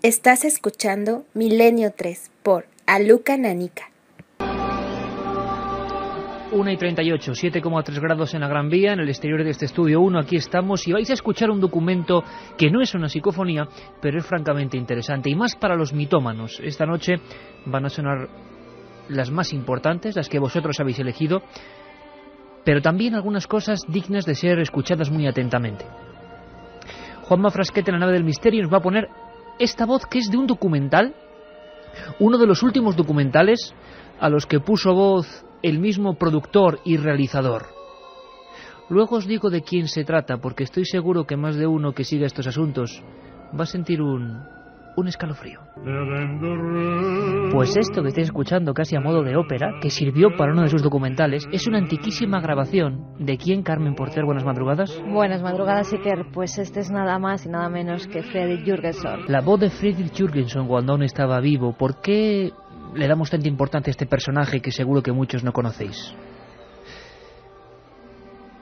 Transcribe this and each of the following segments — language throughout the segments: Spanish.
Estás escuchando Milenio 3 por Aluka Nanica. 1:38, 7,3 grados en la Gran Vía, en el exterior de este estudio 1. Aquí estamos y vais a escuchar un documento que no es una psicofonía, pero es francamente interesante, y más para los mitómanos. Esta noche van a sonar las más importantes, las que vosotros habéis elegido, pero también algunas cosas dignas de ser escuchadas muy atentamente. Juanma Frasquet, en la nave del misterio, nos va a poner esta voz que es de un documental, uno de los últimos documentales a los que puso voz el mismo productor y realizador. Luego os digo de quién se trata, porque estoy seguro que más de uno que siga estos asuntos va a sentir un escalofrío. Pues esto que estáis escuchando casi a modo de ópera, que sirvió para uno de sus documentales, es una antiquísima grabación. ¿De quién, Carmen Porter? Buenas madrugadas. Buenas madrugadas, Iker. Pues este es nada más y nada menos que Fredrik Jürgenson. La voz de Fredrik Jürgenson cuando aún estaba vivo. ¿Por qué le damos tanta importancia a este personaje que seguro que muchos no conocéis?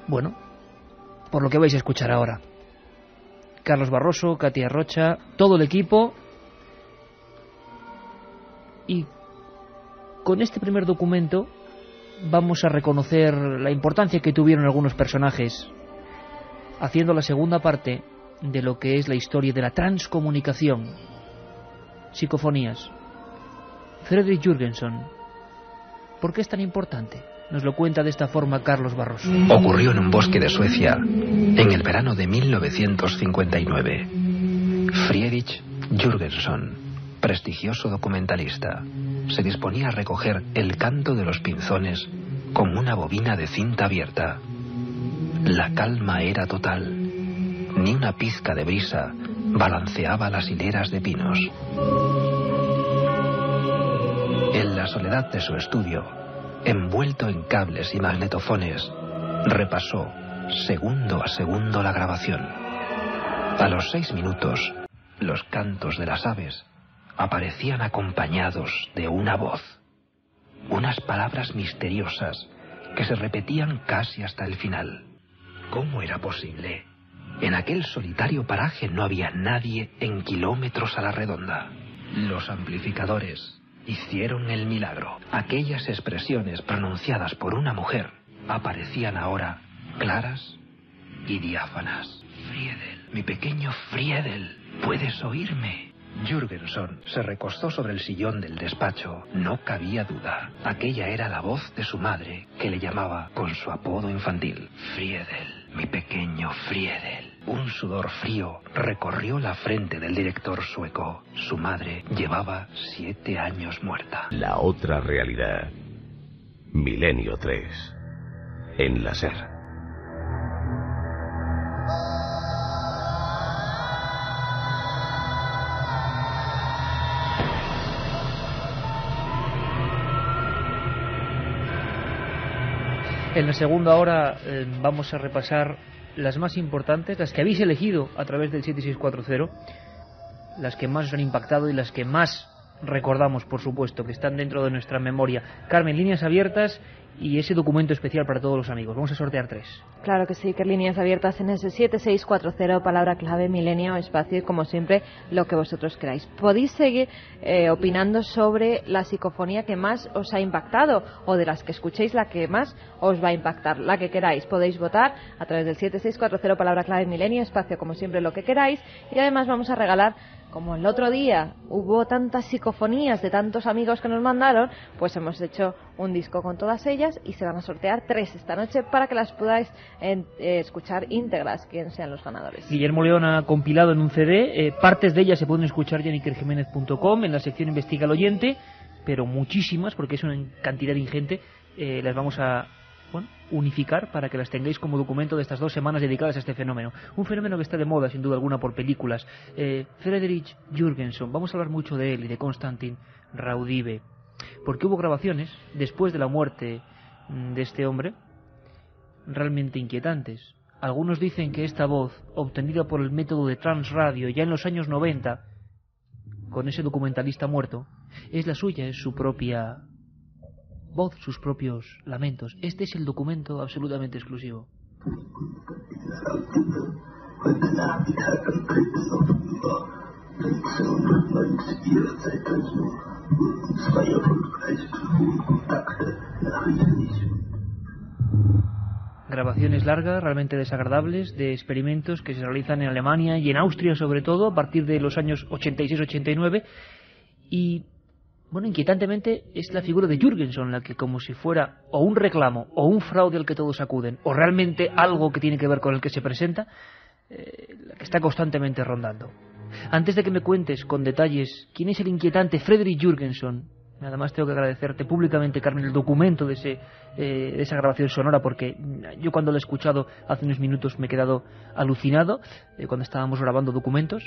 Bueno, por lo que vais a escuchar ahora. Carlos Barroso, Katia Rocha, todo el equipo. Y con este primer documento vamos a reconocer la importancia que tuvieron algunos personajes, haciendo la segunda parte de lo que es la historia de la transcomunicación, psicofonías. Fredrik Jürgenson, ¿por qué es tan importante? Nos lo cuenta de esta forma Carlos Barroso. Ocurrió en un bosque de Suecia en el verano de 1959. Fredrik Jürgenson, prestigioso documentalista, se disponía a recoger el canto de los pinzones con una bobina de cinta abierta. La calma era total. Ni una pizca de brisa balanceaba las hileras de pinos. En la soledad de su estudio, envuelto en cables y magnetofones, repasó segundo a segundo la grabación. A los 6 minutos, los cantos de las aves aparecían acompañados de una voz, unas palabras misteriosas que se repetían casi hasta el final. ¿Cómo era posible? En aquel solitario paraje no había nadie en kilómetros a la redonda. Los amplificadores hicieron el milagro. Aquellas expresiones pronunciadas por una mujer aparecían ahora claras y diáfanas. Friedel, mi pequeño Friedel, ¿puedes oírme? Jürgenson se recostó sobre el sillón del despacho. No cabía duda. Aquella era la voz de su madre, que le llamaba con su apodo infantil. Friedel, mi pequeño Friedel. Un sudor frío recorrió la frente del director sueco. Su madre llevaba 7 años muerta. La otra realidad. Milenio 3. En la SER. En la segunda hora vamos a repasar las más importantes, las que habéis elegido a través del 7640, las que más os han impactado y las que más recordamos, por supuesto, que están dentro de nuestra memoria. Carmen, líneas abiertas y ese documento especial para todos los amigos. Vamos a sortear 3. Claro que sí, que líneas abiertas en ese 7640, palabra clave, milenio, espacio y, como siempre, lo que vosotros queráis. Podéis seguir opinando sobre la psicofonía que más os ha impactado, o de las que escuchéis la que más os va a impactar, la que queráis. Podéis votar a través del 7640, palabra clave, milenio, espacio, como siempre, lo que queráis. Y además vamos a regalar, como el otro día hubo tantas psicofonías de tantos amigos que nos mandaron, pues hemos hecho un disco con todas ellas y se van a sortear 3 esta noche para que las podáis escuchar íntegras, quien sean los ganadores. Guillermo León ha compilado en un CD, partes de ellas se pueden escuchar ya en ikerjimenez.com, en la sección Investiga al Oyente, pero muchísimas, porque es una cantidad ingente, las vamos a unificar para que las tengáis como documento de estas 2 semanas dedicadas a este fenómeno. Un fenómeno que está de moda, sin duda alguna, por películas. Fredrik Jürgenson, vamos a hablar mucho de él y de Konstantin Raudive, porque hubo grabaciones después de la muerte de este hombre realmente inquietantes. Algunos dicen que esta voz, obtenida por el método de transradio ya en los años 90, con ese documentalista muerto, es la suya, es su propia voz, sus propios lamentos. Este es el documento absolutamente exclusivo. Grabaciones largas, realmente desagradables, de experimentos que se realizan en Alemania y en Austria sobre todo, a partir de los años 86-89, y bueno, inquietantemente es la figura de Jürgenson la que, como si fuera o un reclamo o un fraude al que todos acuden, o realmente algo que tiene que ver con el que se presenta, la que está constantemente rondando. Antes de que me cuentes con detalles quién es el inquietante Frederick Jürgenson, nada más tengo que agradecerte públicamente, Carmen, el documento de esa grabación sonora, porque yo cuando lo he escuchado hace unos minutos me he quedado alucinado cuando estábamos grabando documentos.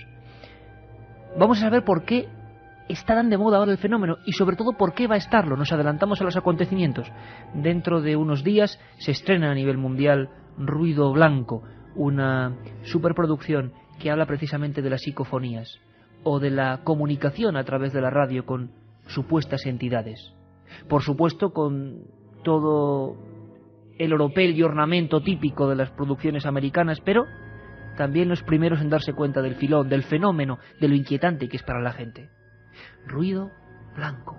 Vamos a saber por qué está tan de moda ahora el fenómeno y sobre todo por qué va a estarlo. Nos adelantamos a los acontecimientos. Dentro de unos días se estrena a nivel mundial Ruido Blanco, una superproducción que habla precisamente de las psicofonías o de la comunicación a través de la radio con supuestas entidades. Por supuesto, con todo el oropel y ornamento típico de las producciones americanas, pero también los primeros en darse cuenta del filón, del fenómeno, de lo inquietante que es para la gente. Ruido Blanco.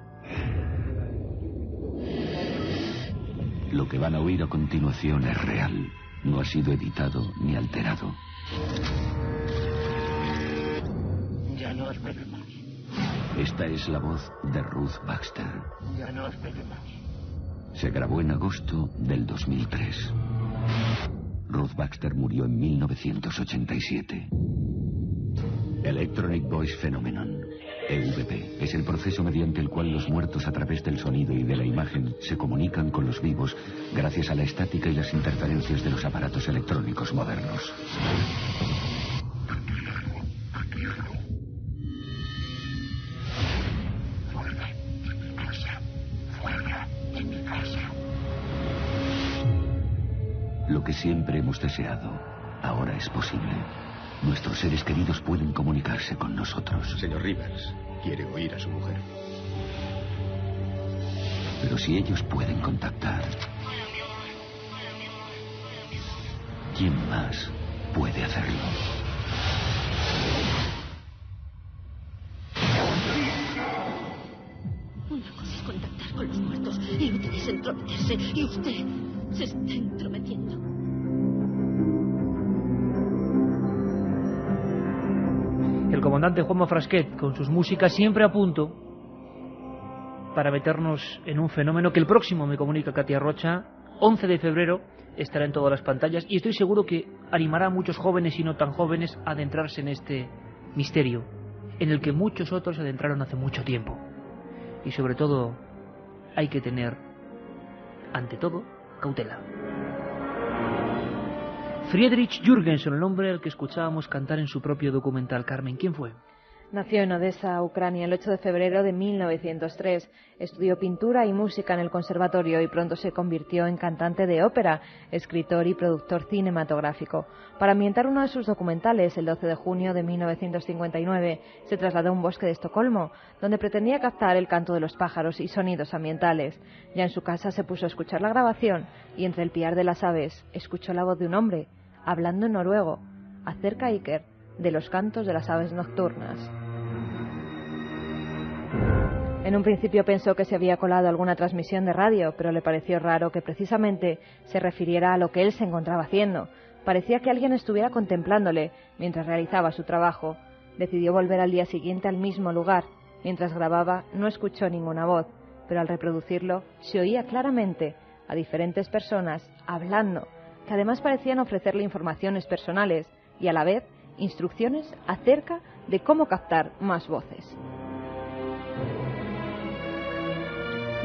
Lo que van a oír a continuación es real. No ha sido editado ni alterado. Ya no espero más. Esta es la voz de Ruth Baxter. Ya no espero más. Se grabó en agosto del 2003. Ruth Baxter murió en 1987. Electronic Voice Phenomenon, EVP, es el proceso mediante el cual los muertos a través del sonido y de la imagen se comunican con los vivos gracias a la estática y las interferencias de los aparatos electrónicos modernos. Lo que siempre hemos deseado, ahora es posible. Nuestros seres queridos pueden comunicarse con nosotros. Señor Rivers, quiere oír a su mujer. Pero si ellos pueden contactar, ¿quién más puede hacerlo? Una cosa es contactar con los muertos y otra es entrometerse. Y usted se está entrometiendo. El comandante Juanma Frasquet, con sus músicas siempre a punto para meternos en un fenómeno que el próximo, me comunica Katia Rocha, 11 de febrero, estará en todas las pantallas y estoy seguro que animará a muchos jóvenes y no tan jóvenes a adentrarse en este misterio, en el que muchos otros se adentraron hace mucho tiempo. Y sobre todo, hay que tener, ante todo, cautela. Friedrich Jürgenson, el hombre al que escuchábamos cantar en su propio documental. Carmen, ¿quién fue? Nació en Odessa, Ucrania, el 8 de febrero de 1903. Estudió pintura y música en el conservatorio y pronto se convirtió en cantante de ópera, escritor y productor cinematográfico. Para ambientar uno de sus documentales, el 12 de junio de 1959, se trasladó a un bosque de Estocolmo, donde pretendía captar el canto de los pájaros y sonidos ambientales. Ya en su casa se puso a escuchar la grabación y entre el piar de las aves escuchó la voz de un hombre, hablando en noruego, acerca Iker, de los cantos de las aves nocturnas. En un principio pensó que se había colado alguna transmisión de radio, pero le pareció raro que precisamente se refiriera a lo que él se encontraba haciendo. Parecía que alguien estuviera contemplándole mientras realizaba su trabajo. Decidió volver al día siguiente al mismo lugar. Mientras grababa no escuchó ninguna voz, pero al reproducirlo se oía claramente a diferentes personas hablando, que además parecían ofrecerle informaciones personales y a la vez instrucciones acerca de cómo captar más voces.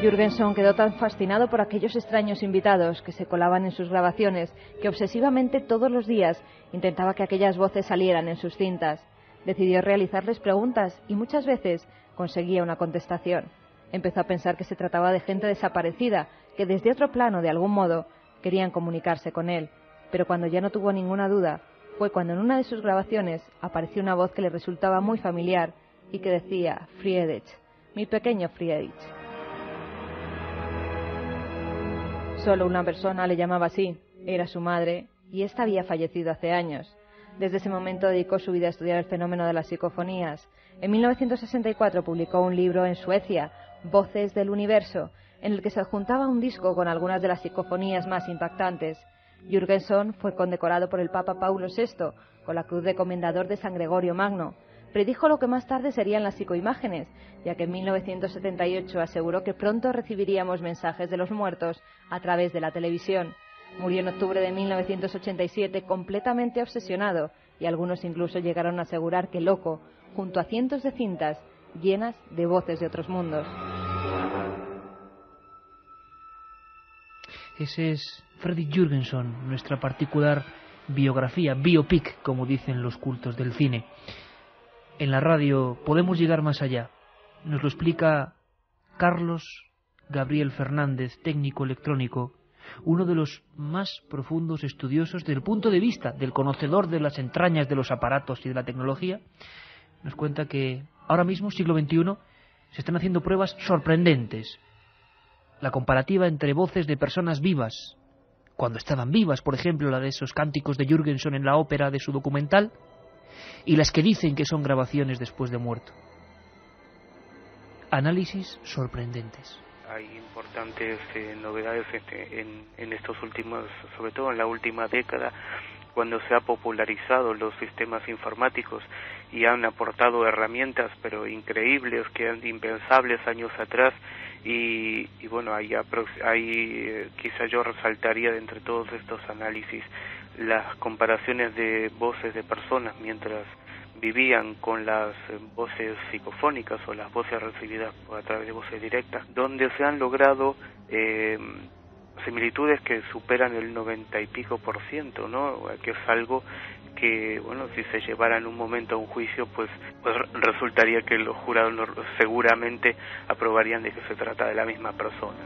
Jürgenson quedó tan fascinado por aquellos extraños invitados que se colaban en sus grabaciones que obsesivamente todos los días intentaba que aquellas voces salieran en sus cintas. Decidió realizarles preguntas y muchas veces conseguía una contestación. Empezó a pensar que se trataba de gente desaparecida que desde otro plano de algún modo querían comunicarse con él, pero cuando ya no tuvo ninguna duda fue cuando en una de sus grabaciones apareció una voz que le resultaba muy familiar y que decía: Friedrich, mi pequeño Friedrich. Solo una persona le llamaba así, era su madre, y ésta había fallecido hace años. Desde ese momento dedicó su vida a estudiar el fenómeno de las psicofonías. En 1964 publicó un libro en Suecia, Voces del Universo, en el que se adjuntaba un disco con algunas de las psicofonías más impactantes. Jürgenson fue condecorado por el Papa Paulo VI con la Cruz de Comendador de San Gregorio Magno. Predijo lo que más tarde serían las psicoimágenes, ya que en 1978 aseguró que pronto recibiríamos mensajes de los muertos a través de la televisión. Murió en octubre de 1987 completamente obsesionado, y algunos incluso llegaron a asegurar que loco, junto a cientos de cintas llenas de voces de otros mundos. Ese es Freddy Jürgenson, nuestra particular biografía, biopic, como dicen los cultos del cine. En la radio podemos llegar más allá. Nos lo explica Carlos Gabriel Fernández, técnico electrónico, uno de los más profundos estudiosos desde el punto de vista del conocedor de las entrañas de los aparatos y de la tecnología. Nos cuenta que ahora mismo, siglo XXI, se están haciendo pruebas sorprendentes. La comparativa entre voces de personas vivas, cuando estaban vivas, por ejemplo, la de esos cánticos de Jürgenson en la ópera de su documental, y las que dicen que son grabaciones después de muerto. Análisis sorprendentes. Hay importantes novedades en estos últimos, sobre todo en la última década, cuando se ha popularizado los sistemas informáticos y han aportado herramientas pero increíbles, que eran impensables años atrás, y bueno, quizá yo resaltaría de entre todos estos análisis las comparaciones de voces de personas mientras vivían con las voces psicofónicas o las voces recibidas a través de voces directas, donde se han logrado similitudes que superan el 90 y pico %, ¿no? Que es algo que, bueno, si se llevara en un momento a un juicio, pues resultaría que los jurados seguramente aprobarían de que se trata de la misma persona.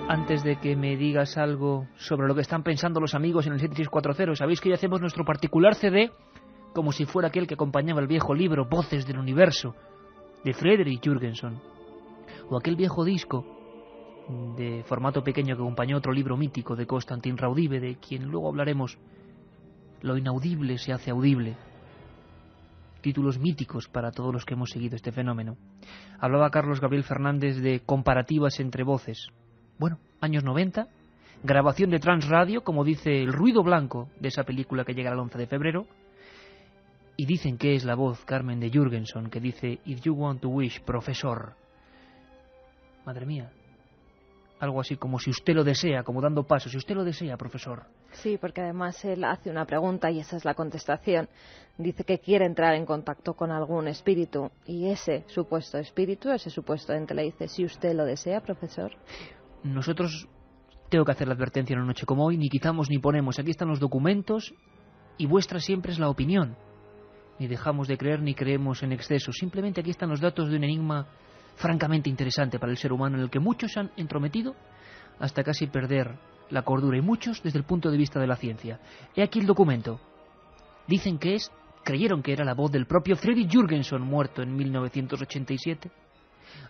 Antes de que me digas algo sobre lo que están pensando los amigos en el 7640, sabéis que ya hacemos nuestro particular CD, como si fuera aquel que acompañaba el viejo libro Voces del Universo, de Frederick Jürgenson, o aquel viejo disco de formato pequeño que acompañó otro libro mítico de Konstantin Raudive, de quien luego hablaremos. Lo inaudible se hace audible. Títulos míticos para todos los que hemos seguido este fenómeno. Hablaba Carlos Gabriel Fernández de comparativas entre voces. Bueno, años 90, grabación de Transradio, como dice el ruido blanco de esa película que llega el 11 de febrero, y dicen que es la voz, Carmen, de Jürgenson, que dice "If you want to wish, profesor". Madre mía, algo así como "si usted lo desea", como dando pasos, "si usted lo desea, profesor". Sí, porque además él hace una pregunta y esa es la contestación. Dice que quiere entrar en contacto con algún espíritu, y ese supuesto espíritu, ese supuesto ente, le dice "si usted lo desea, profesor". Nosotros, tengo que hacer la advertencia en una noche como hoy, ni quitamos ni ponemos. Aquí están los documentos y vuestra siempre es la opinión. Ni dejamos de creer ni creemos en exceso. Simplemente aquí están los datos de un enigma francamente interesante para el ser humano, en el que muchos se han entrometido hasta casi perder la cordura, y muchos desde el punto de vista de la ciencia. He aquí el documento. Dicen que creyeron que era la voz del propio Freddy Jürgenson, muerto en 1987,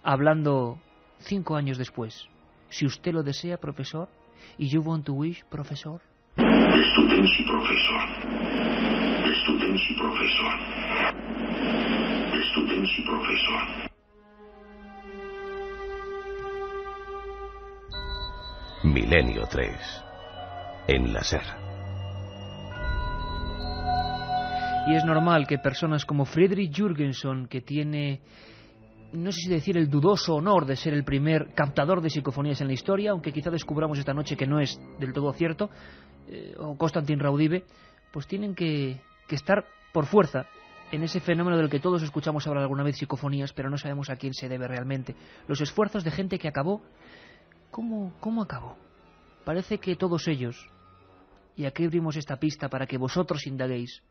hablando 5 años después. "Si usted lo desea, profesor, y you want to wish, profesor". Estudenci, profesor. Estudenci, profesor. Estudenci, profesor. Milenio 3. En la SER. Y es normal que personas como Frederick Jürgenson, que tiene, no sé si decir, el dudoso honor de ser el primer captador de psicofonías en la historia, aunque quizá descubramos esta noche que no es del todo cierto, o Konstantin Raudive, pues tienen que estar por fuerza en ese fenómeno del que todos escuchamos hablar alguna vez, psicofonías, pero no sabemos a quién se debe realmente. Los esfuerzos de gente que acabó. ¿Cómo acabó? Parece que todos ellos, y aquí abrimos esta pista para que vosotros indaguéis,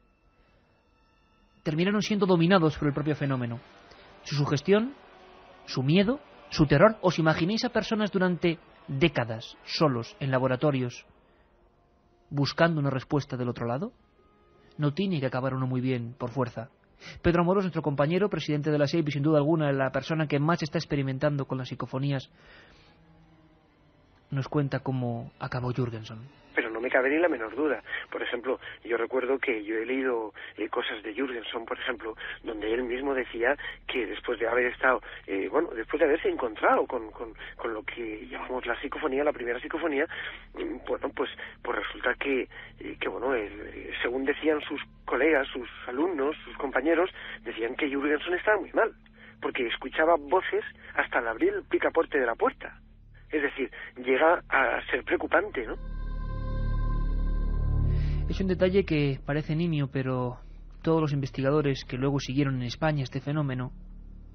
terminaron siendo dominados por el propio fenómeno. Su sugestión, su miedo, su terror. ¿Os imagináis a personas durante décadas solos en laboratorios buscando una respuesta del otro lado? No tiene que acabar uno muy bien por fuerza. Pedro Amorós, nuestro compañero, presidente de la SEIP y sin duda alguna la persona que más está experimentando con las psicofonías, nos cuenta cómo acabó Jürgenson. Pero no me cabe ni la menor duda. Por ejemplo, yo recuerdo que yo he leído cosas de Jürgenson, por ejemplo, donde él mismo decía que después de haber estado, después de haberse encontrado con lo que llamamos la psicofonía, la primera psicofonía, pues resulta que según decían sus colegas, sus alumnos, sus compañeros, decían que Jürgenson estaba muy mal, porque escuchaba voces hasta al abrir el picaporte de la puerta. Es decir, llega a ser preocupante, ¿no? Es un detalle que parece nimio, pero todos los investigadores que luego siguieron en España este fenómeno,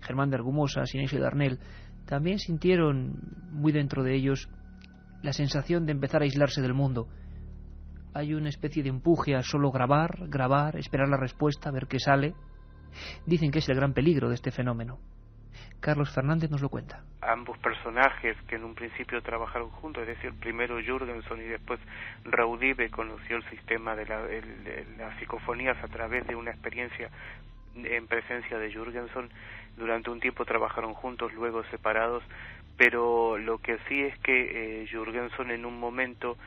Germán de Argumosa, Sinesio Darnell, también sintieron muy dentro de ellos la sensación de empezar a aislarse del mundo. Hay una especie de empuje a solo grabar, esperar la respuesta, ver qué sale. Dicen que es el gran peligro de este fenómeno. Carlos Fernández nos lo cuenta. Ambos personajes que en un principio trabajaron juntos, es decir, primero Jürgenson y después Raudive, conoció el sistema de las psicofonías a través de una experiencia en presencia de Jürgenson. Durante un tiempo trabajaron juntos, luego separados, pero lo que sí es que Jürgenson en un momento,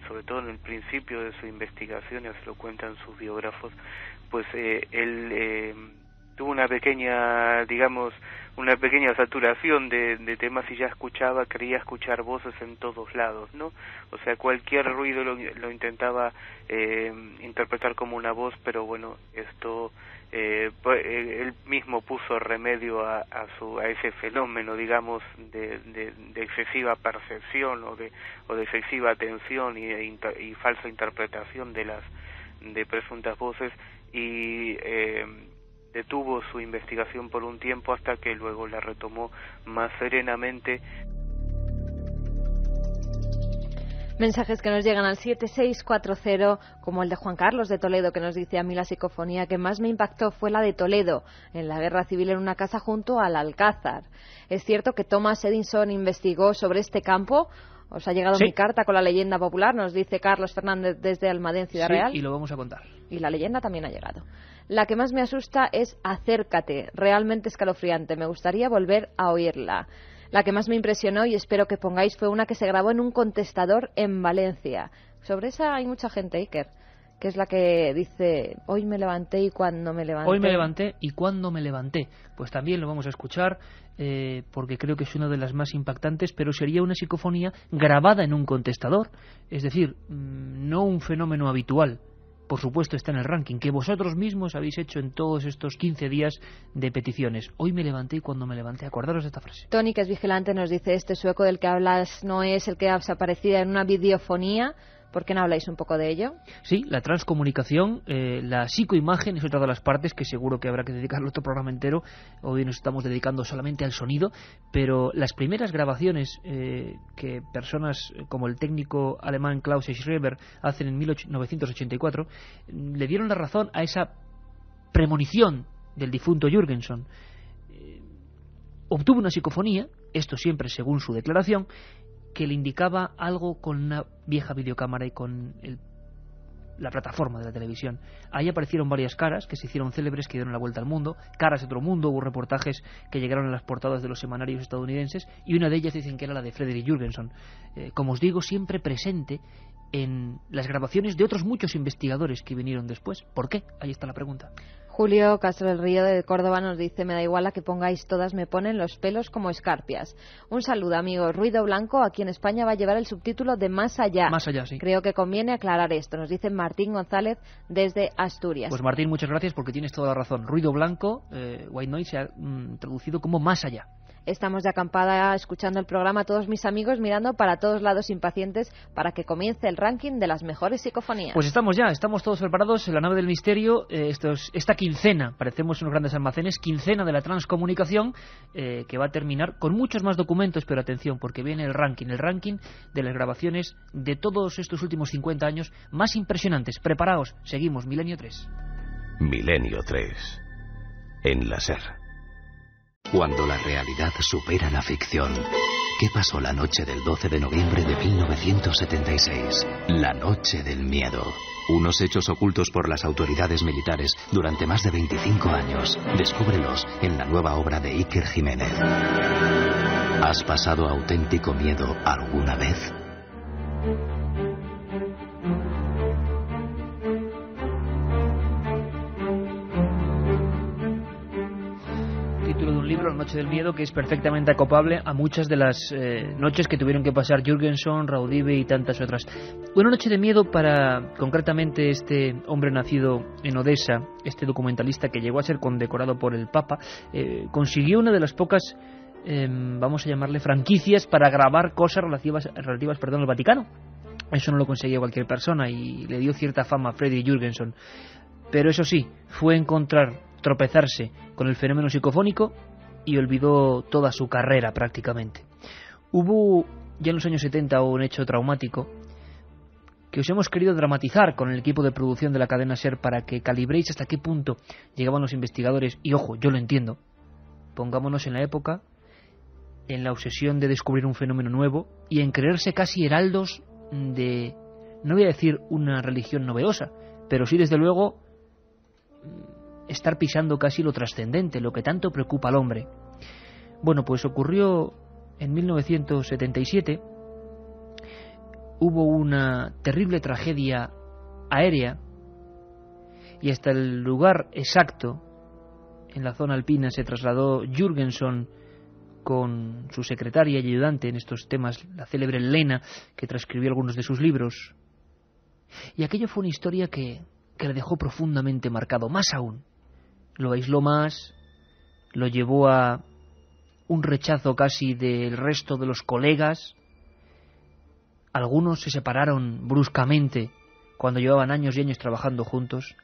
sobre todo en el principio de su investigación, ya se lo cuentan sus biógrafos, pues él tuvo una pequeña saturación de temas y ya creía escuchar voces en todos lados, ¿no? O sea, cualquier ruido lo intentaba interpretar como una voz, pero bueno, esto él mismo puso remedio a ese fenómeno, digamos, de excesiva percepción o de excesiva atención y falsa interpretación de presuntas voces, y detuvo su investigación por un tiempo hasta que luego la retomó más serenamente. Mensajes que nos llegan al 7640, como el de Juan Carlos de Toledo, que nos dice: a mí la psicofonía que más me impactó fue la de Toledo, en la guerra civil, en una casa junto al Alcázar. ¿Es cierto que Thomas Edison investigó sobre este campo? Os ha llegado mi carta con la leyenda popular, nos dice Carlos Fernández desde Almadén, Ciudad Real. Y lo vamos a contar. Y la leyenda también ha llegado. La que más me asusta es Acércate, realmente escalofriante, me gustaría volver a oírla. La que más me impresionó, y espero que pongáis, fue una que se grabó en un contestador en Valencia. Sobre esa hay mucha gente, Iker, que es la que dice: hoy me levanté y cuando me levanté. Hoy me levanté y cuando me levanté. Pues también lo vamos a escuchar, porque creo que es una de las más impactantes, pero sería una psicofonía grabada en un contestador. Es decir, no un fenómeno habitual. Por supuesto está en el ranking que vosotros mismos habéis hecho en todos estos 15 días de peticiones. Hoy me levanté y cuando me levanté. Acordaros de esta frase. Tony, que es vigilante, nos dice: este sueco del que hablas no es el que aparecía en una videofonía. ¿Por qué no habláis un poco de ello? Sí, la transcomunicación, la psicoimagen es otra de las partes que seguro que habrá que dedicarle otro programa entero. Hoy nos estamos dedicando solamente al sonido, pero las primeras grabaciones que personas como el técnico alemán Klaus Schreber hacen en 1984 le dieron la razón a esa premonición del difunto Jürgenson. Obtuvo una psicofonía, esto siempre según su declaración, que le indicaba algo con una vieja videocámara y con la plataforma de la televisión. Ahí aparecieron varias caras que se hicieron célebres, que dieron la vuelta al mundo, caras de otro mundo. Hubo reportajes que llegaron a las portadas de los semanarios estadounidenses, y una de ellas dicen que era la de Frederick Jürgenson, como os digo, siempre presente en las grabaciones de otros muchos investigadores que vinieron después. ¿Por qué? Ahí está la pregunta. Julio Castro del Río de Córdoba nos dice: me da igual la que pongáis, todas me ponen los pelos como escarpias. Un saludo, amigos. Ruido Blanco aquí en España va a llevar el subtítulo de Más Allá. Más Allá, sí. Creo que conviene aclarar esto, nos dice Martín González desde Asturias. Pues Martín, muchas gracias, porque tienes toda la razón. Ruido Blanco, White Noise, se ha traducido como Más Allá. Estamos de acampada escuchando el programa, todos mis amigos, mirando para todos lados impacientes para que comience el ranking de las mejores psicofonías. Pues estamos todos preparados en la nave del misterio. Esta quincena, parecemos unos grandes almacenes, quincena de la transcomunicación, que va a terminar con muchos más documentos, pero atención, porque viene el ranking de las grabaciones de todos estos últimos 50 años más impresionantes. Preparaos, seguimos, Milenio 3. Milenio 3, en la SER. Cuando la realidad supera la ficción. ¿Qué pasó la noche del 12 de noviembre de 1976? La noche del miedo. Unos hechos ocultos por las autoridades militares durante más de 25 años. Descúbrelos en la nueva obra de Iker Jiménez. ¿Has pasado auténtico miedo alguna vez? Título de un libro, La noche del miedo, que es perfectamente acoplable a muchas de las noches que tuvieron que pasar Jürgenson, Raudive y tantas otras. Una noche de miedo para, concretamente, este hombre nacido en Odessa, este documentalista que llegó a ser condecorado por el Papa, consiguió una de las pocas, vamos a llamarle franquicias, para grabar cosas relativas al Vaticano. Eso no lo conseguía cualquier persona y le dio cierta fama a Freddy Jürgenson. Pero eso sí, fue tropezarse con el fenómeno psicofónico y olvidó toda su carrera prácticamente. Hubo ya en los años 70 un hecho traumático que os hemos querido dramatizar con el equipo de producción de la cadena SER para que calibréis hasta qué punto llegaban los investigadores. Y ojo, yo lo entiendo, pongámonos en la época, en la obsesión de descubrir un fenómeno nuevo y en creerse casi heraldos de, no voy a decir una religión novedosa, pero sí desde luego estar pisando casi lo trascendente, lo que tanto preocupa al hombre. Bueno, pues ocurrió en 1977, hubo una terrible tragedia aérea y hasta el lugar exacto, en la zona alpina, se trasladó Jürgenson con su secretaria y ayudante en estos temas, la célebre Lena, que transcribió algunos de sus libros. Y aquello fue una historia que le dejó profundamente marcado, más aún. Lo aisló más, lo llevó a un rechazo casi del resto de los colegas. Algunos se separaron bruscamente cuando llevaban años y años trabajando juntos.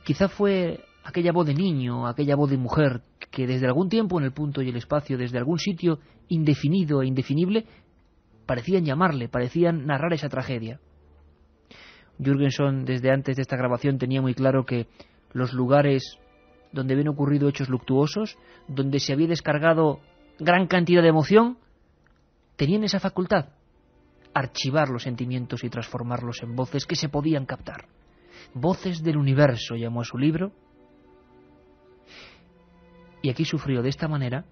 Quizá fue aquella voz de niño, aquella voz de mujer, que desde algún tiempo en el punto y el espacio, desde algún sitio indefinido e indefinible, parecían llamarle, parecían narrar esa tragedia. Jürgenson, desde antes de esta grabación, tenía muy claro que los lugares donde habían ocurrido hechos luctuosos, donde se había descargado gran cantidad de emoción, tenían esa facultad, archivar los sentimientos y transformarlos en voces que se podían captar. Voces del universo, llamó a su libro, y aquí sufrió de esta manera,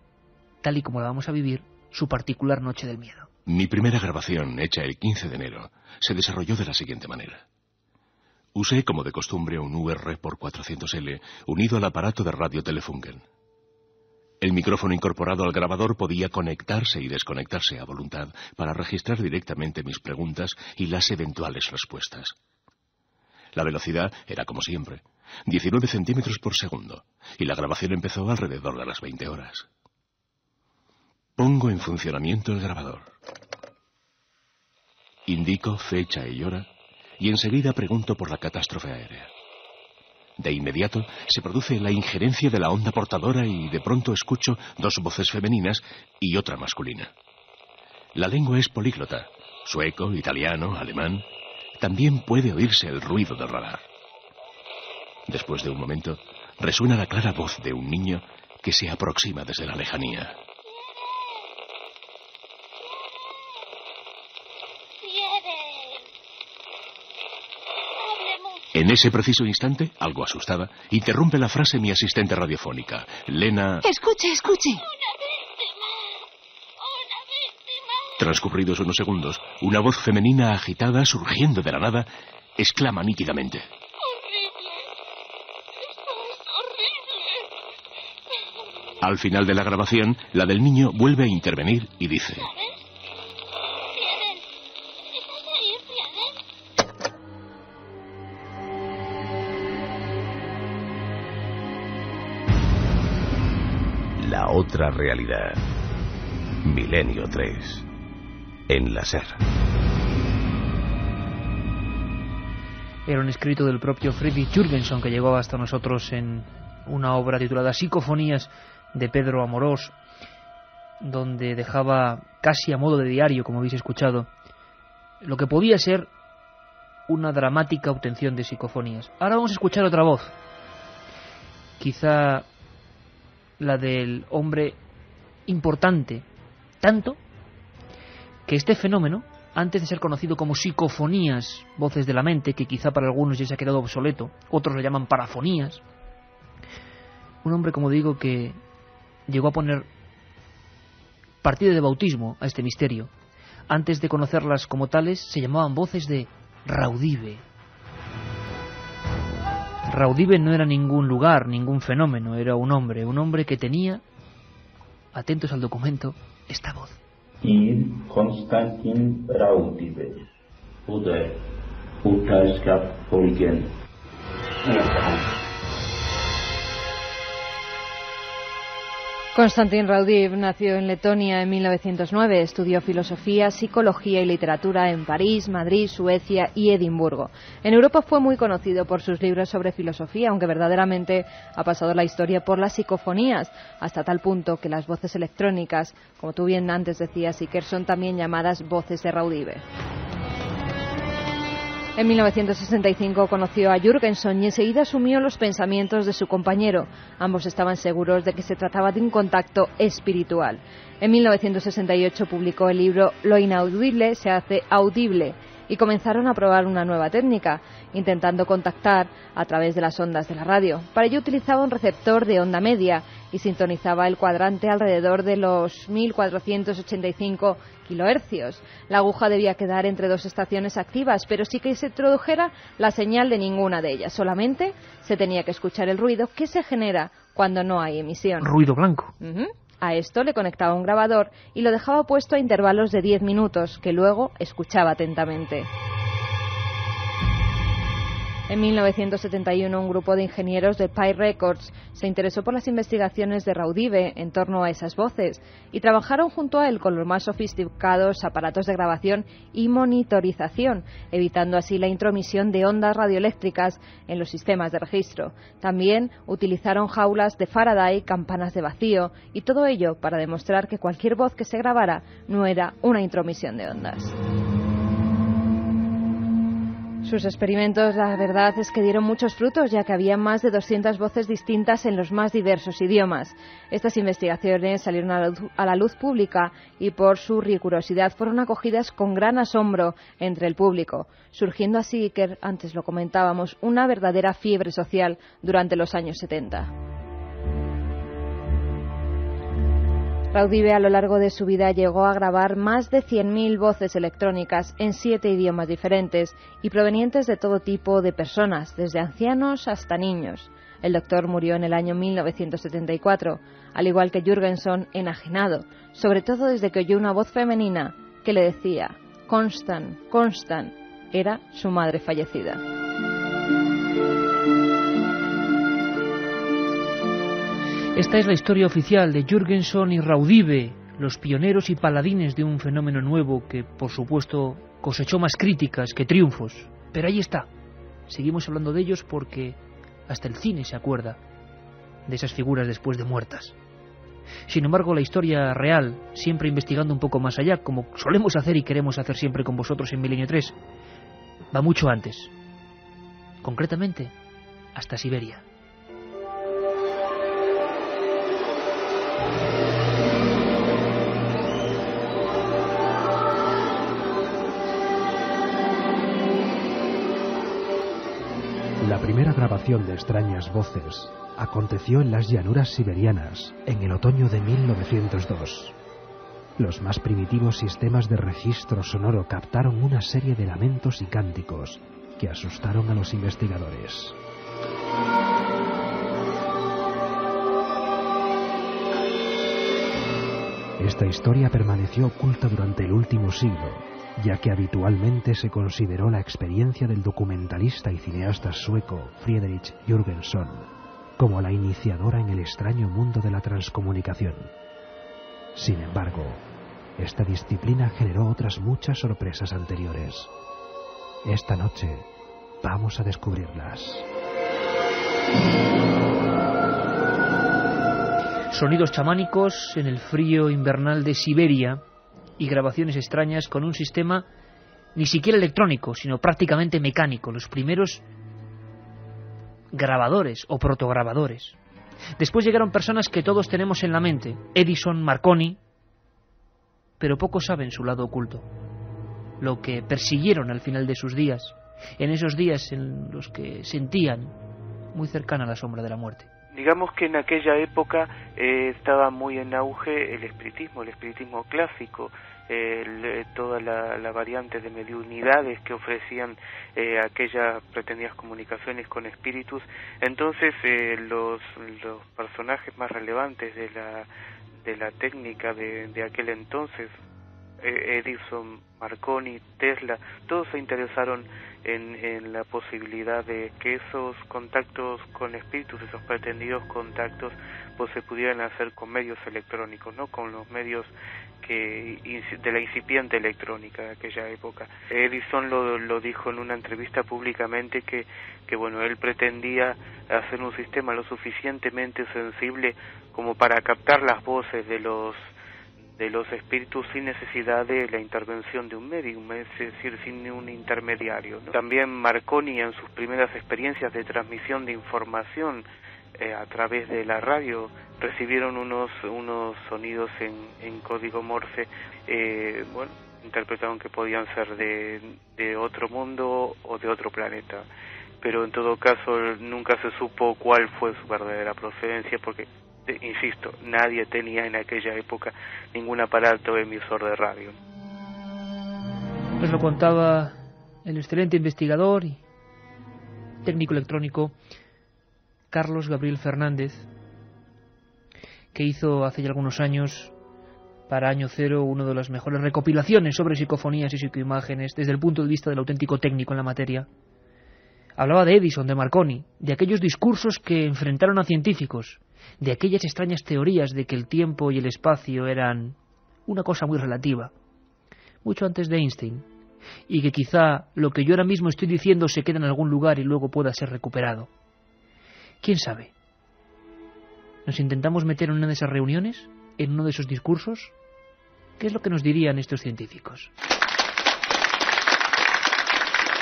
tal y como la vamos a vivir, su particular noche del miedo. Mi primera grabación, hecha el 15 de enero, se desarrolló de la siguiente manera. Usé, como de costumbre, un UR por 400L unido al aparato de radio Telefunken. El micrófono incorporado al grabador podía conectarse y desconectarse a voluntad para registrar directamente mis preguntas y las eventuales respuestas. La velocidad era, como siempre, 19 centímetros por segundo, y la grabación empezó alrededor de las 20 horas. Pongo en funcionamiento el grabador. Indico fecha y hora, y enseguida pregunto por la catástrofe aérea. De inmediato se produce la injerencia de la onda portadora y de pronto escucho dos voces femeninas y otra masculina. La lengua es políglota, sueco, italiano, alemán. También puede oírse el ruido del radar. Después de un momento, resuena la clara voz de un niño que se aproxima desde la lejanía. En ese preciso instante, algo asustada, interrumpe la frase mi asistente radiofónica, Lena... Escuche, escuche. Transcurridos unos segundos, una voz femenina agitada, surgiendo de la nada, exclama nítidamente. ¡Horrible! ¡Esto es horrible! Al final de la grabación, la del niño vuelve a intervenir y dice... La otra realidad. Milenio 3. En la SER. Era un escrito del propio Freddy Jürgenson que llegó hasta nosotros en una obra titulada Psicofonías de Pedro Amorós, donde dejaba casi a modo de diario, como habéis escuchado, lo que podía ser una dramática obtención de psicofonías. Ahora vamos a escuchar otra voz, quizá la del hombre importante, tanto que este fenómeno, antes de ser conocido como psicofonías, voces de la mente, que quizá para algunos ya se ha quedado obsoleto, otros lo llaman parafonías, un hombre, como digo, que llegó a poner partido de bautismo a este misterio. Antes de conocerlas como tales, se llamaban voces de Raudive. Raudive no era ningún lugar, ningún fenómeno, era un hombre que tenía, atentos al documento, esta voz. Konstantin Raudive, Utalska Polgen. Konstantin Raudive nació en Letonia en 1909, estudió filosofía, psicología y literatura en París, Madrid, Suecia y Edimburgo. En Europa fue muy conocido por sus libros sobre filosofía, aunque verdaderamente ha pasado la historia por las psicofonías, hasta tal punto que las voces electrónicas, como tú bien antes decías, Iker, son también llamadas voces de Raudive. En 1965 conoció a Jürgenson y enseguida asumió los pensamientos de su compañero. Ambos estaban seguros de que se trataba de un contacto espiritual. En 1968 publicó el libro Lo inaudible se hace audible y comenzaron a probar una nueva técnica, intentando contactar a través de las ondas de la radio. Para ello utilizaba un receptor de onda media y sintonizaba el cuadrante alrededor de los 1485 kilohercios. La aguja debía quedar entre dos estaciones activas, pero sí que se introdujera la señal de ninguna de ellas. Solamente se tenía que escuchar el ruido que se genera cuando no hay emisión. Ruido blanco. A esto le conectaba un grabador y lo dejaba puesto a intervalos de 10 minutos, que luego escuchaba atentamente. En 1971, un grupo de ingenieros de Pi Records se interesó por las investigaciones de Raudive en torno a esas voces y trabajaron junto a él con los más sofisticados aparatos de grabación y monitorización, evitando así la intromisión de ondas radioeléctricas en los sistemas de registro. También utilizaron jaulas de Faraday, campanas de vacío y todo ello para demostrar que cualquier voz que se grabara no era una intromisión de ondas. Sus experimentos, la verdad, es que dieron muchos frutos, ya que había más de 200 voces distintas en los más diversos idiomas. Estas investigaciones salieron a la luz pública y por su rigurosidad fueron acogidas con gran asombro entre el público, surgiendo así, que antes lo comentábamos, una verdadera fiebre social durante los años 70. Raudive a lo largo de su vida llegó a grabar más de 100.000 voces electrónicas en 7 idiomas diferentes y provenientes de todo tipo de personas, desde ancianos hasta niños. El doctor murió en el año 1974, al igual que Jürgenson, enajenado, sobre todo desde que oyó una voz femenina que le decía «Constant, Constant». Era su madre fallecida. Esta es la historia oficial de Jürgenson y Raudive, los pioneros y paladines de un fenómeno nuevo que, por supuesto, cosechó más críticas que triunfos. Pero ahí está. Seguimos hablando de ellos porque hasta el cine se acuerda de esas figuras después de muertas. Sin embargo, la historia real, siempre investigando un poco más allá, como solemos hacer y queremos hacer siempre con vosotros en Milenio 3, va mucho antes. Concretamente, hasta Siberia. La primera grabación de extrañas voces aconteció en las llanuras siberianas en el otoño de 1902. Los más primitivos sistemas de registro sonoro captaron una serie de lamentos y cánticos que asustaron a los investigadores. Esta historia permaneció oculta durante el último siglo, ya que habitualmente se consideró la experiencia del documentalista y cineasta sueco Fredrik Jürgenson como la iniciadora en el extraño mundo de la transcomunicación. Sin embargo, esta disciplina generó otras muchas sorpresas anteriores. Esta noche vamos a descubrirlas. Sonidos chamánicos en el frío invernal de Siberia y grabaciones extrañas con un sistema ni siquiera electrónico, sino prácticamente mecánico, los primeros grabadores o protograbadores. Después llegaron personas que todos tenemos en la mente, Edison, Marconi, pero pocos saben su lado oculto, lo que persiguieron al final de sus días, en esos días en los que sentían muy cercana la sombra de la muerte. Digamos que en aquella época estaba muy en auge el espiritismo clásico, toda la variante de mediunidades que ofrecían aquellas pretendidas comunicaciones con espíritus. Entonces los personajes más relevantes de la técnica de aquel entonces, Edison, Marconi, Tesla, todos se interesaron en la posibilidad de que esos contactos con espíritus, esos pretendidos contactos, pues se pudieran hacer con medios electrónicos, ¿no? Con los medios de la incipiente electrónica de aquella época. Edison lo dijo en una entrevista públicamente que bueno, él pretendía hacer un sistema lo suficientemente sensible como para captar las voces de los espíritus sin necesidad de la intervención de un medium, es decir, sin un intermediario, ¿no? También Marconi, en sus primeras experiencias de transmisión de información a través de la radio, recibieron unos sonidos en código Morse, bueno, interpretaron que podían ser de otro mundo o de otro planeta, pero en todo caso nunca se supo cuál fue su verdadera procedencia, porque insisto, nadie tenía en aquella época ningún aparato emisor de radio. Nos lo contaba el excelente investigador y técnico electrónico Carlos Gabriel Fernández, que hizo hace ya algunos años para Año Cero una de las mejores recopilaciones sobre psicofonías y psicoimágenes desde el punto de vista del auténtico técnico en la materia. Hablaba de Edison, de Marconi, de aquellos discursos que enfrentaron a científicos, de aquellas extrañas teorías de que el tiempo y el espacio eran una cosa muy relativa, mucho antes de Einstein, y que quizá lo que yo ahora mismo estoy diciendo se quede en algún lugar y luego pueda ser recuperado. ¿Quién sabe? ¿Nos intentamos meter en una de esas reuniones? ¿En uno de esos discursos? ¿Qué es lo que nos dirían estos científicos?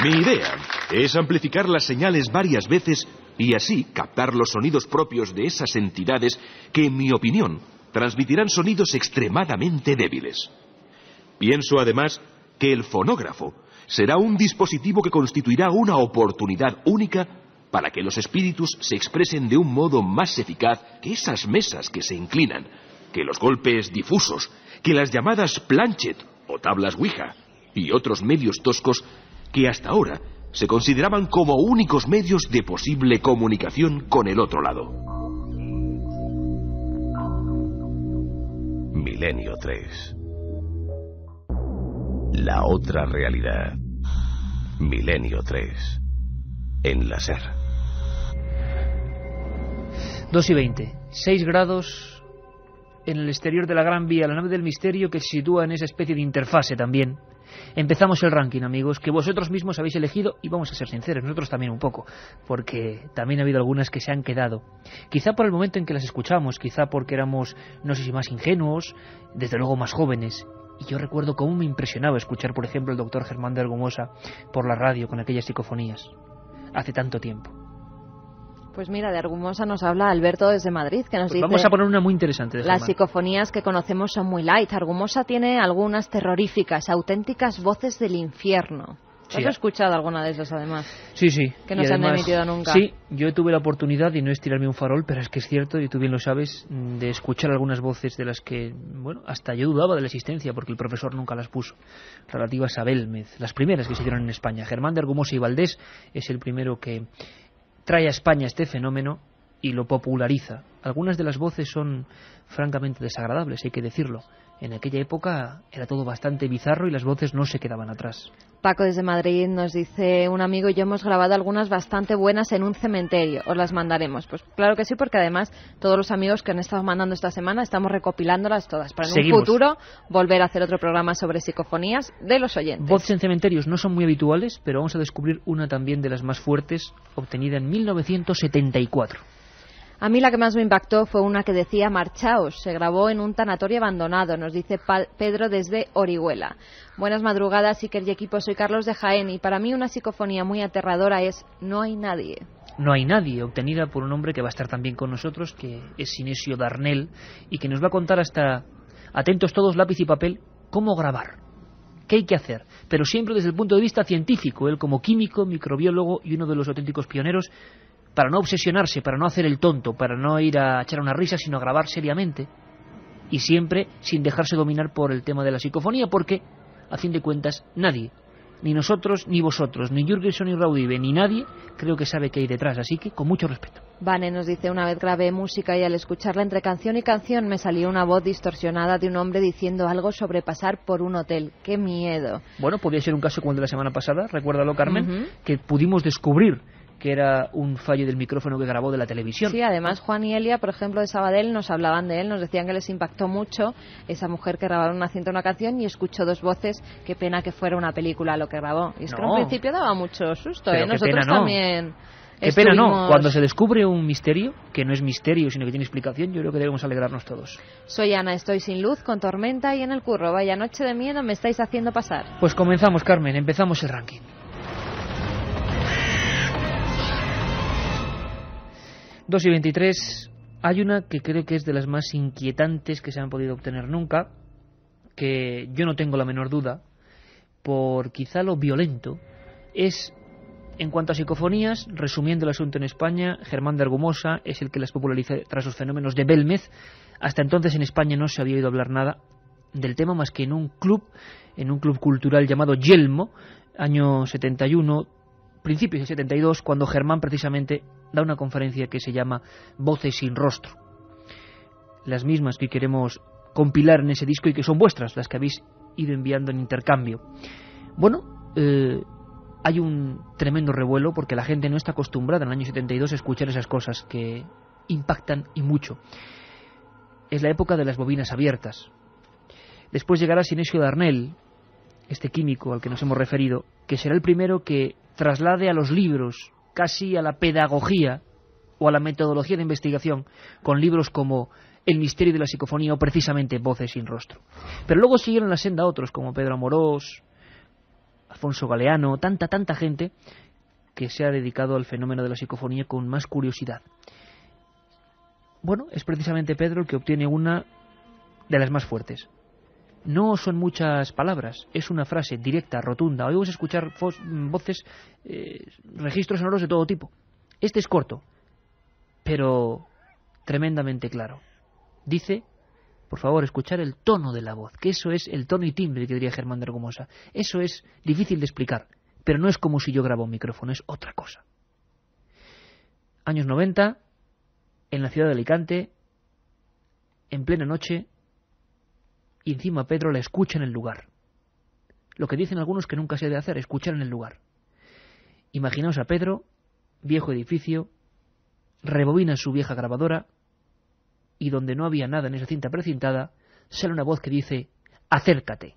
Mi idea es amplificar las señales varias veces y así captar los sonidos propios de esas entidades que, en mi opinión, transmitirán sonidos extremadamente débiles. Pienso, además, que el fonógrafo será un dispositivo que constituirá una oportunidad única para que los espíritus se expresen de un modo más eficaz que esas mesas que se inclinan, que los golpes difusos, que las llamadas planchet o tablas Ouija y otros medios toscos que hasta ahora se consideraban como únicos medios de posible comunicación con el otro lado. Milenio 3. La otra realidad. Milenio 3. En la SER. 2:20. 6 grados en el exterior de la Gran Vía, la nave del misterio, que se sitúa en esa especie de interfase también. Empezamos el ranking, amigos, que vosotros mismos habéis elegido, y vamos a ser sinceros, nosotros también un poco, porque también ha habido algunas que se han quedado. Quizá por el momento en que las escuchamos, quizá porque éramos, no sé si más ingenuos, desde luego más jóvenes. Y yo recuerdo cómo me impresionaba escuchar, por ejemplo, el doctor Germán de Argumosa por la radio con aquellas psicofonías, hace tanto tiempo. Pues mira, de Argumosa nos habla Alberto desde Madrid, que nos dice... Vamos a poner una muy interesante de Las psicofonías que conocemos son muy light. Argumosa tiene algunas terroríficas, auténticas voces del infierno. ¿Has escuchado alguna de esas, además? Sí, sí. Que no se han emitido nunca. Sí, yo tuve la oportunidad, y no es tirarme un farol, pero es que es cierto, y tú bien lo sabes, de escuchar algunas voces de las que, bueno, hasta yo dudaba de la existencia, porque el profesor nunca las puso, relativas a Belmez, las primeras que se hicieron en España. Germán de Argumosa y Valdés es el primero que trae a España este fenómeno y lo populariza. Algunas de las voces son francamente desagradables, hay que decirlo. En aquella época era todo bastante bizarro y las voces no se quedaban atrás. Paco desde Madrid nos dice: un amigo y yo hemos grabado algunas bastante buenas en un cementerio, os las mandaremos. Pues claro que sí, porque además todos los amigos que han estado mandando esta semana estamos recopilándolas todas para en un futuro volver a hacer otro programa sobre psicofonías de los oyentes. Voces en cementerios no son muy habituales, pero vamos a descubrir una también de las más fuertes, obtenida en 1974. A mí la que más me impactó fue una que decía marchaos. Se grabó en un tanatorio abandonado, nos dice Pedro desde Orihuela. Buenas madrugadas, Iker y equipo, soy Carlos de Jaén y para mí una psicofonía muy aterradora es No hay nadie. No hay nadie, obtenida por un hombre que va a estar también con nosotros, que es Sinesio Darnell, y que nos va a contar hasta, atentos todos, lápiz y papel, cómo grabar, qué hay que hacer, pero siempre desde el punto de vista científico. Él como químico, microbiólogo y uno de los auténticos pioneros, para no obsesionarse, para no hacer el tonto, para no ir a echar una risa, sino a grabar seriamente, y siempre sin dejarse dominar por el tema de la psicofonía, porque, a fin de cuentas, nadie, ni nosotros, ni vosotros, ni Jürgenson, ni Raudive, ni nadie, creo que sabe qué hay detrás, así que con mucho respeto. Vane nos dice: una vez grabé música y al escucharla entre canción y canción me salió una voz distorsionada de un hombre diciendo algo sobre pasar por un hotel. ¡Qué miedo! Bueno, podría ser un caso como el de la semana pasada, recuérdalo, Carmen, que pudimos descubrir que era un fallo del micrófono que grabó de la televisión. Sí, además Juan y Elia, por ejemplo, de Sabadell, nos hablaban de él, nos decían que les impactó mucho esa mujer que grababa una cinta, una canción, y escuchó dos voces. Qué pena que fuera una película lo que grabó. Y es que en un principio daba mucho susto, pero nosotros también. Qué pena no, cuando se descubre un misterio, que no es misterio sino que tiene explicación, yo creo que debemos alegrarnos todos. Soy Ana, estoy sin luz, con tormenta y en el curro. Vaya noche de miedo me estáis haciendo pasar. Pues comenzamos, Carmen, empezamos el ranking. Dos y 23, hay una que creo que es de las más inquietantes que se han podido obtener nunca, que yo no tengo la menor duda, por quizá lo violento, es, en cuanto a psicofonías, resumiendo el asunto en España, Germán de Argumosa es el que las populariza tras los fenómenos de Belmez. Hasta entonces en España no se había oído hablar nada del tema más que en un club cultural llamado Yelmo, año 71, principios del 72, cuando Germán precisamente da una conferencia que se llama Voces sin rostro. Las mismas que queremos compilar en ese disco y que son vuestras, las que habéis ido enviando en intercambio. Bueno, hay un tremendo revuelo porque la gente no está acostumbrada en el año 72 a escuchar esas cosas que impactan y mucho. Es la época de las bobinas abiertas. Después llegará Sinesio Darnell, este químico al que nos hemos referido, que será el primero que traslade a los libros, casi a la pedagogía o a la metodología de investigación, con libros como El misterio de la psicofonía o precisamente Voces sin rostro. Pero luego siguieron la senda otros como Pedro Amorós, Alfonso Galeano, tanta gente que se ha dedicado al fenómeno de la psicofonía con más curiosidad. Bueno, es precisamente Pedro el que obtiene una de las más fuertes. No son muchas palabras, es una frase directa, rotunda. Oímos escuchar voces, registros sonoros de todo tipo. Este es corto, pero tremendamente claro. Dice, por favor, escuchar el tono de la voz, que eso es el tono y timbre que diría Germán de Argumosa. Eso es difícil de explicar, pero no es como si yo grabo un micrófono, es otra cosa. Años 90, en la ciudad de Alicante, en plena noche, y encima Pedro la escucha en el lugar. Lo que dicen algunos que nunca se debe hacer, escuchar en el lugar. Imaginaos a Pedro, viejo edificio, rebobina su vieja grabadora, y donde no había nada en esa cinta precintada, sale una voz que dice: acércate.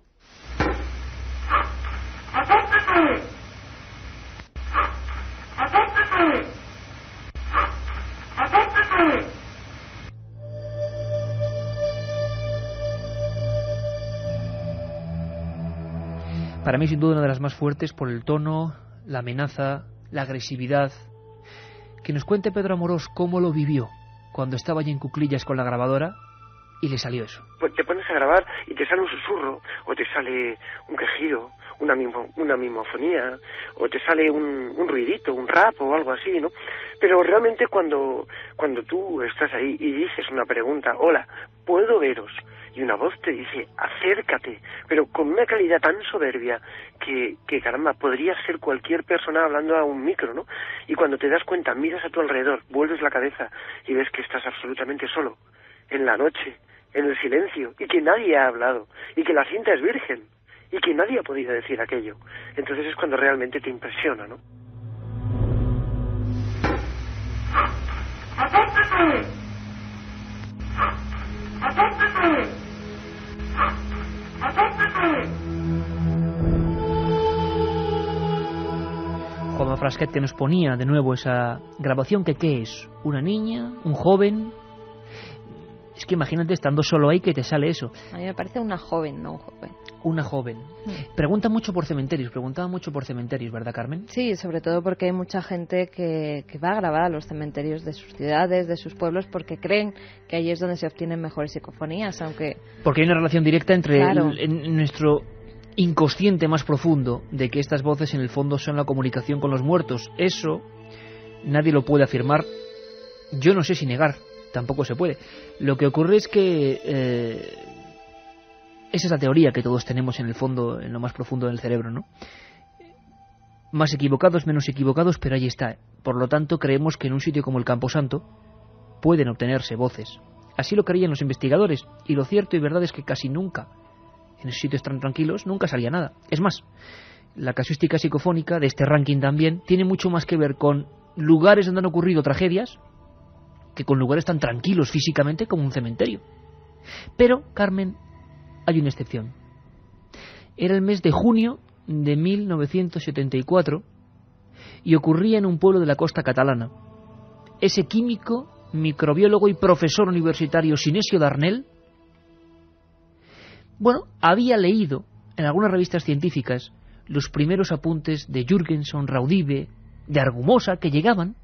¡Acércate! ¡Acércate! ¡Acércate! Para mí, sin duda, una de las más fuertes por el tono, la amenaza, la agresividad. Que nos cuente Pedro Amorós cómo lo vivió cuando estaba allí en cuclillas con la grabadora y le salió eso. Pues te pones a grabar y te sale un susurro, o te sale un quejido, una mimofonía, o te sale un ruidito, un rap o algo así, ¿no? Pero realmente cuando tú estás ahí y dices una pregunta, hola, ¿puedo veros? Y una voz te dice, acércate, pero con una calidad tan soberbia que caramba, podría ser cualquier persona hablando a un micro, ¿no? Y cuando te das cuenta, miras a tu alrededor, vuelves la cabeza y ves que estás absolutamente solo, en la noche, en el silencio, y que nadie ha hablado, y que la cinta es virgen, y que nadie ha podido decir aquello. Entonces es cuando realmente te impresiona, ¿no? ¡Acércate! ¡Acércate! ¡Acércate! Juanma Frasquet, que nos ponía de nuevo esa grabación, que ¿qué es? ¿Una niña? ¿Un joven? Es que imagínate estando solo ahí que te sale eso. A mí me parece una joven, no un joven. Una joven. Preguntaba mucho por cementerios, ¿verdad, Carmen? Sí, sobre todo porque hay mucha gente que va a grabar a los cementerios de sus ciudades, de sus pueblos, porque creen que ahí es donde se obtienen mejores psicofonías, aunque... Porque hay una relación directa entre claro. en nuestro inconsciente más profundo de que estas voces en el fondo son la comunicación con los muertos. Eso nadie lo puede afirmar. Yo no sé si negar, tampoco se puede. Lo que ocurre es que esa es la teoría que todos tenemos en el fondo, en lo más profundo del cerebro, ¿no? Más equivocados, menos equivocados, pero ahí está. Por lo tanto, creemos que en un sitio como el Camposanto pueden obtenerse voces. Así lo creían los investigadores, y lo cierto y verdad es que casi nunca, en esos sitios tan tranquilos, nunca salía nada. Es más, la casuística psicofónica de este ranking también tiene mucho más que ver con lugares donde han ocurrido tragedias que con lugares tan tranquilos físicamente como un cementerio. Pero, Carmen, hay una excepción. Era el mes de junio de 1974 y ocurría en un pueblo de la costa catalana. Ese químico, microbiólogo y profesor universitario Sinesio Darnell, bueno, había leído en algunas revistas científicas los primeros apuntes de Jürgenson, Raudive, de Argumosa, que llegaban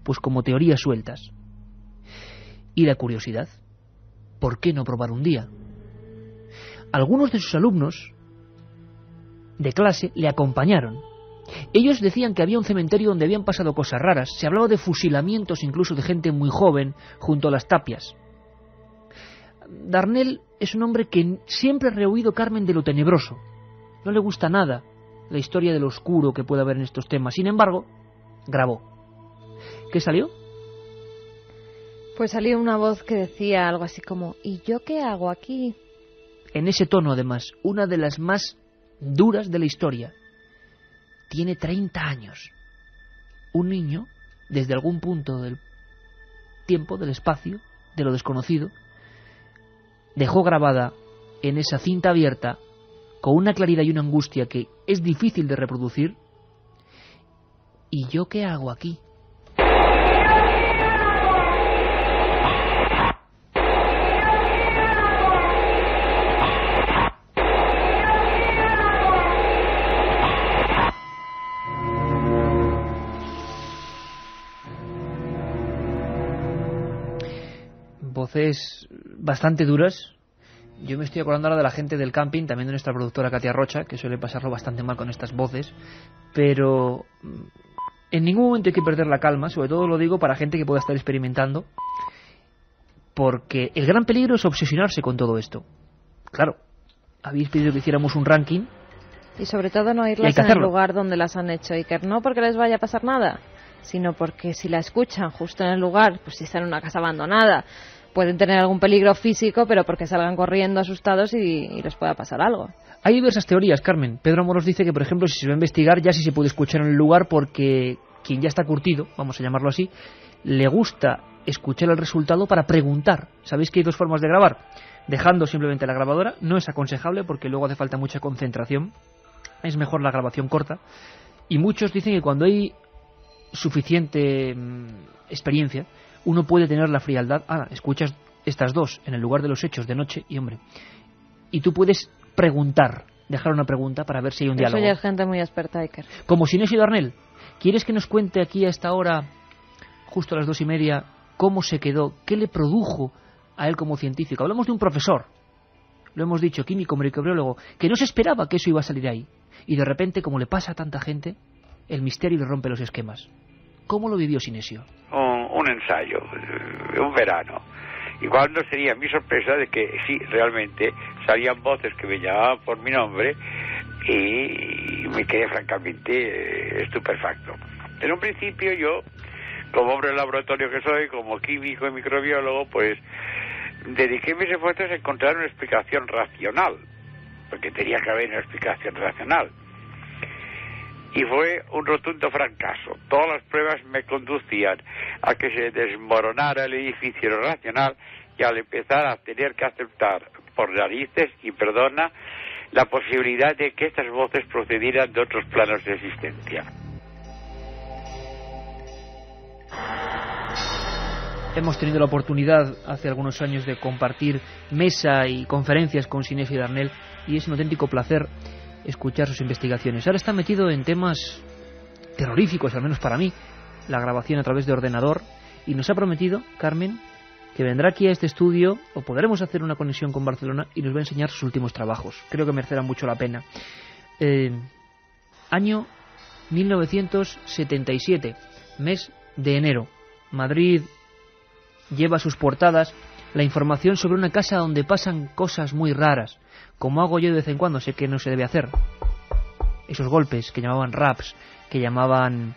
pues como teorías sueltas. Y la curiosidad, ¿por qué no probar un día? Algunos de sus alumnos de clase le acompañaron. Ellos decían que había un cementerio donde habían pasado cosas raras. Se hablaba de fusilamientos incluso de gente muy joven junto a las tapias. Darnell es un hombre que siempre ha rehuido, Carmen, de lo tenebroso. No le gusta nada la historia de lo oscuro que puede haber en estos temas. Sin embargo, grabó. ¿Qué salió? Pues salió una voz que decía algo así como: ¿y yo qué hago aquí? En ese tono, además, una de las más duras de la historia. Tiene 30 años. Un niño, desde algún punto del tiempo, del espacio, de lo desconocido, dejó grabada en esa cinta abierta, con una claridad y una angustia que es difícil de reproducir: ¿y yo qué hago aquí? Voces bastante duras. Yo me estoy acordando ahora de la gente del camping, también de nuestra productora Katia Rocha, que suele pasarlo bastante mal con estas voces, pero en ningún momento hay que perder la calma. Sobre todo lo digo para gente que pueda estar experimentando, porque el gran peligro es obsesionarse con todo esto. Claro, habéis pedido que hiciéramos un ranking, y sobre todo no irlas en el lugar donde las han hecho, Iker, no porque les vaya a pasar nada, sino porque si la escuchan justo en el lugar, pues si están en una casa abandonada, pueden tener algún peligro físico, pero porque salgan corriendo asustados y les pueda pasar algo. Hay diversas teorías, Carmen. Pedro Moros dice que, por ejemplo, si se va a investigar, ya sí se puede escuchar en el lugar, porque quien ya está curtido, vamos a llamarlo así, le gusta escuchar el resultado para preguntar. ¿Sabéis que hay dos formas de grabar? Dejando simplemente la grabadora, no es aconsejable porque luego hace falta mucha concentración. Es mejor la grabación corta. Y muchos dicen que cuando hay suficiente experiencia, uno puede tener la frialdad. Escuchas estas dos en el lugar de los hechos de noche y, hombre, y tú puedes preguntar, dejar una pregunta para ver si hay un diálogo. Eso ya es gente muy experta, Iker. Como Sinesio Darnell. ¿Quieres que nos cuente aquí a esta hora, justo a las 2:30, cómo se quedó, qué le produjo a él como científico? Hablamos de un profesor, lo hemos dicho, químico, microbiólogo, que no se esperaba que eso iba a salir ahí. Y de repente, como le pasa a tanta gente, el misterio le rompe los esquemas. ¿Cómo lo vivió Sinesio? Un ensayo, un verano. Igual no sería mi sorpresa de que sí, realmente salían voces que me llamaban por mi nombre y me quedé francamente estupefacto. En un principio yo, como hombre de laboratorio que soy, como químico y microbiólogo, pues dediqué mis esfuerzos a encontrar una explicación racional, porque tenía que haber una explicación racional. Y fue un rotundo fracaso. Todas las pruebas me conducían a que se desmoronara el edificio racional y al empezar a tener que aceptar por narices, y perdona, la posibilidad de que estas voces procedieran de otros planos de existencia. Hemos tenido la oportunidad hace algunos años de compartir mesa y conferencias con Sinesio Darnell y es un auténtico placer escuchar sus investigaciones. Ahora está metido en temas terroríficos, al menos para mí, la grabación a través de ordenador, y nos ha prometido, Carmen, que vendrá aquí a este estudio, o podremos hacer una conexión con Barcelona, y nos va a enseñar sus últimos trabajos. Creo que merecerá mucho la pena. Año 1977, mes de enero. Madrid lleva a sus portadas la información sobre una casa donde pasan cosas muy raras, como hago yo de vez en cuando, sé que no se debe hacer. Esos golpes que llamaban raps, que llamaban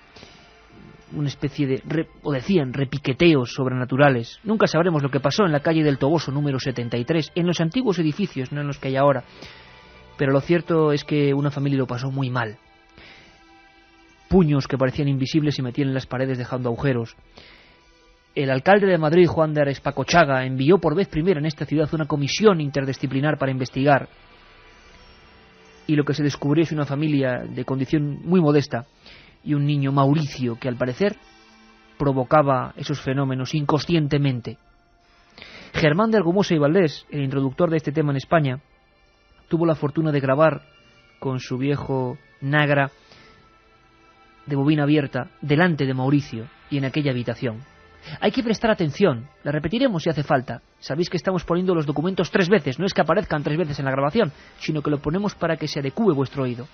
una especie de, o decían, repiqueteos sobrenaturales. Nunca sabremos lo que pasó en la calle del Toboso número 73, en los antiguos edificios, no en los que hay ahora. Pero lo cierto es que una familia lo pasó muy mal. Puños que parecían invisibles se metían en las paredes dejando agujeros. El alcalde de Madrid, Juan de Arespacochaga, envió por vez primera en esta ciudad una comisión interdisciplinar para investigar. Y lo que se descubrió es una familia de condición muy modesta y un niño, Mauricio, que al parecer provocaba esos fenómenos inconscientemente. Germán de Argumosa y Valdés, el introductor de este tema en España, tuvo la fortuna de grabar con su viejo Nagra de bobina abierta delante de Mauricio y en aquella habitación. Hay que prestar atención, la repetiremos si hace falta. Sabéis que estamos poniendo los documentos 3 veces, no es que aparezcan 3 veces en la grabación, sino que lo ponemos para que se adecúe vuestro oído.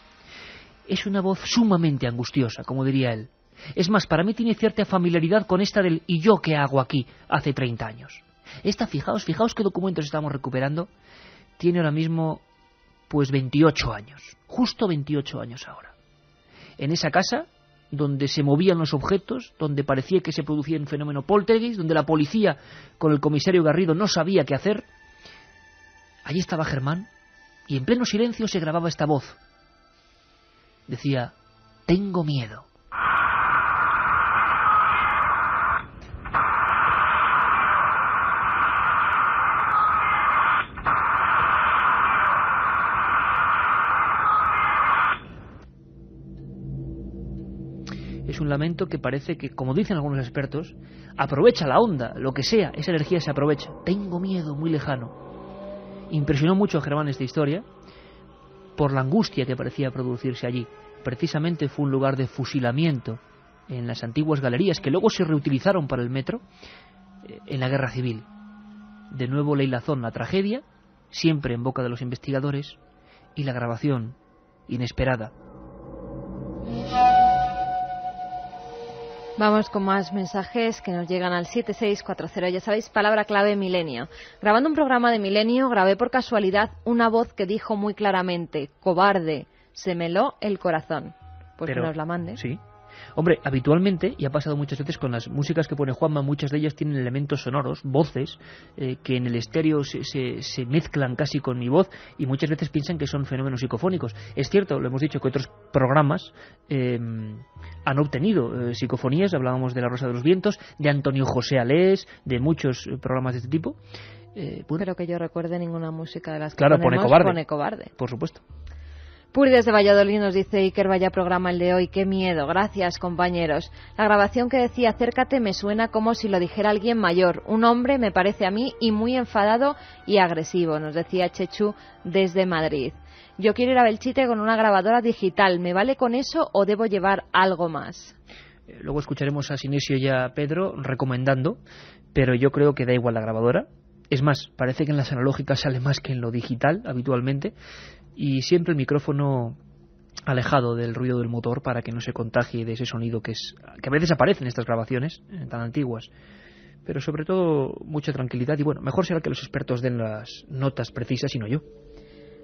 Es una voz sumamente angustiosa, como diría él. Es más, para mí tiene cierta familiaridad con esta del ¿y yo qué hago aquí? Hace 30 años. Esta, fijaos qué documentos estamos recuperando, tiene ahora mismo pues 28 años, justo 28 años ahora. En esa casa, donde se movían los objetos, donde parecía que se producía un fenómeno poltergeist, donde la policía con el comisario Garrido no sabía qué hacer, allí estaba Germán y en pleno silencio se grababa esta voz. Decía, tengo miedo. Es un lamento que parece que, como dicen algunos expertos, aprovecha la onda, lo que sea, esa energía se aprovecha. Tengo miedo, muy lejano. Impresionó mucho a Germán esta historia por la angustia que parecía producirse allí. Precisamente fue un lugar de fusilamiento en las antiguas galerías que luego se reutilizaron para el metro en la Guerra Civil. De nuevo la hilazón, la tragedia, siempre en boca de los investigadores, y la grabación inesperada. Vamos con más mensajes que nos llegan al 7640. Ya sabéis, palabra clave Milenio. Grabando un programa de Milenio, grabé por casualidad una voz que dijo muy claramente, cobarde, se me heló el corazón. Pues pero, que nos la mande. Sí. Hombre, habitualmente, y ha pasado muchas veces con las músicas que pone Juanma, muchas de ellas tienen elementos sonoros, voces, que en el estéreo se mezclan casi con mi voz y muchas veces piensan que son fenómenos psicofónicos. Es cierto, lo hemos dicho, que otros programas han obtenido psicofonías, hablábamos de La Rosa de los Vientos, de Antonio José Alés, de muchos programas de este tipo. Pero que yo recuerde ninguna música de las que claro, ponemos, pone cobarde. Por supuesto. Puri desde Valladolid nos dice, Iker, vaya programa el de hoy, qué miedo, gracias compañeros. La grabación que decía acércate me suena como si lo dijera alguien mayor, un hombre me parece a mí y muy enfadado y agresivo, nos decía Chechu desde Madrid. Yo quiero ir a Belchite con una grabadora digital, ¿me vale con eso o debo llevar algo más? Luego escucharemos a Sinesio y a Pedro recomendando, pero yo creo que da igual la grabadora. Es más, parece que en las analógicas sale más que en lo digital habitualmente. Y siempre el micrófono alejado del ruido del motor para que no se contagie de ese sonido que a veces aparece en estas grabaciones tan antiguas. Pero sobre todo mucha tranquilidad y bueno, mejor será que los expertos den las notas precisas y no yo.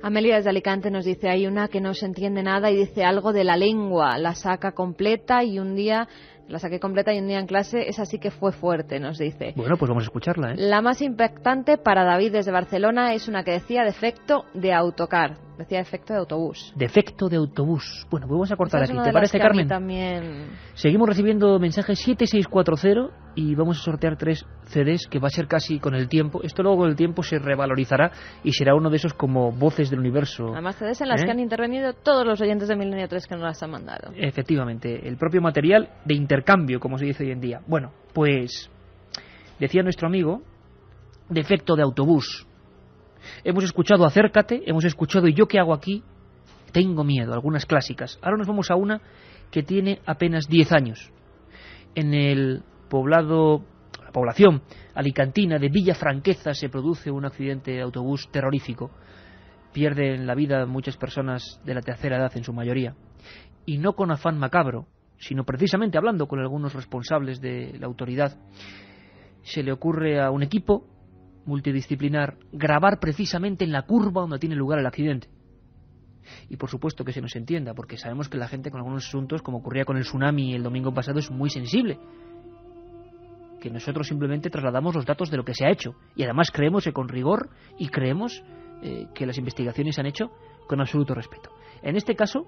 Amelia desde Alicante nos dice, hay una que no se entiende nada y dice algo de la lengua, la saqué completa y un día en clase, esa sí que fue fuerte, nos dice. Bueno, pues vamos a escucharla, ¿eh? La más impactante para David desde Barcelona es una que decía defecto de autocar, decía defecto de autobús. Defecto de autobús. Bueno, pues vamos a cortar aquí, ¿te parece, Carmen? También... Seguimos recibiendo mensajes 7640 y vamos a sortear 3 CDs que va a ser casi con el tiempo. Esto luego con el tiempo se revalorizará y será uno de esos como voces del universo. Además CDs en las que han intervenido todos los oyentes de Milenio 3 que nos las han mandado. Efectivamente, el propio material de intercambio, como se dice hoy en día. Bueno, pues decía nuestro amigo, defecto de autobús. Hemos escuchado Acércate, hemos escuchado ¿Y yo qué hago aquí? Tengo miedo, algunas clásicas. Ahora nos vamos a una que tiene apenas 10 años. En la población alicantina de Villa Franqueza se produce un accidente de autobús terrorífico. Pierden la vida muchas personas de la tercera edad en su mayoría. Y no con afán macabro, sino precisamente hablando con algunos responsables de la autoridad, se le ocurre a un equipo multidisciplinar grabar precisamente en la curva donde tiene lugar el accidente. Y por supuesto que se nos entienda, porque sabemos que la gente con algunos asuntos, como ocurría con el tsunami el domingo pasado, es muy sensible. Que nosotros simplemente trasladamos los datos de lo que se ha hecho. Y además creemos que con rigor y creemos que las investigaciones se han hecho con absoluto respeto. En este caso,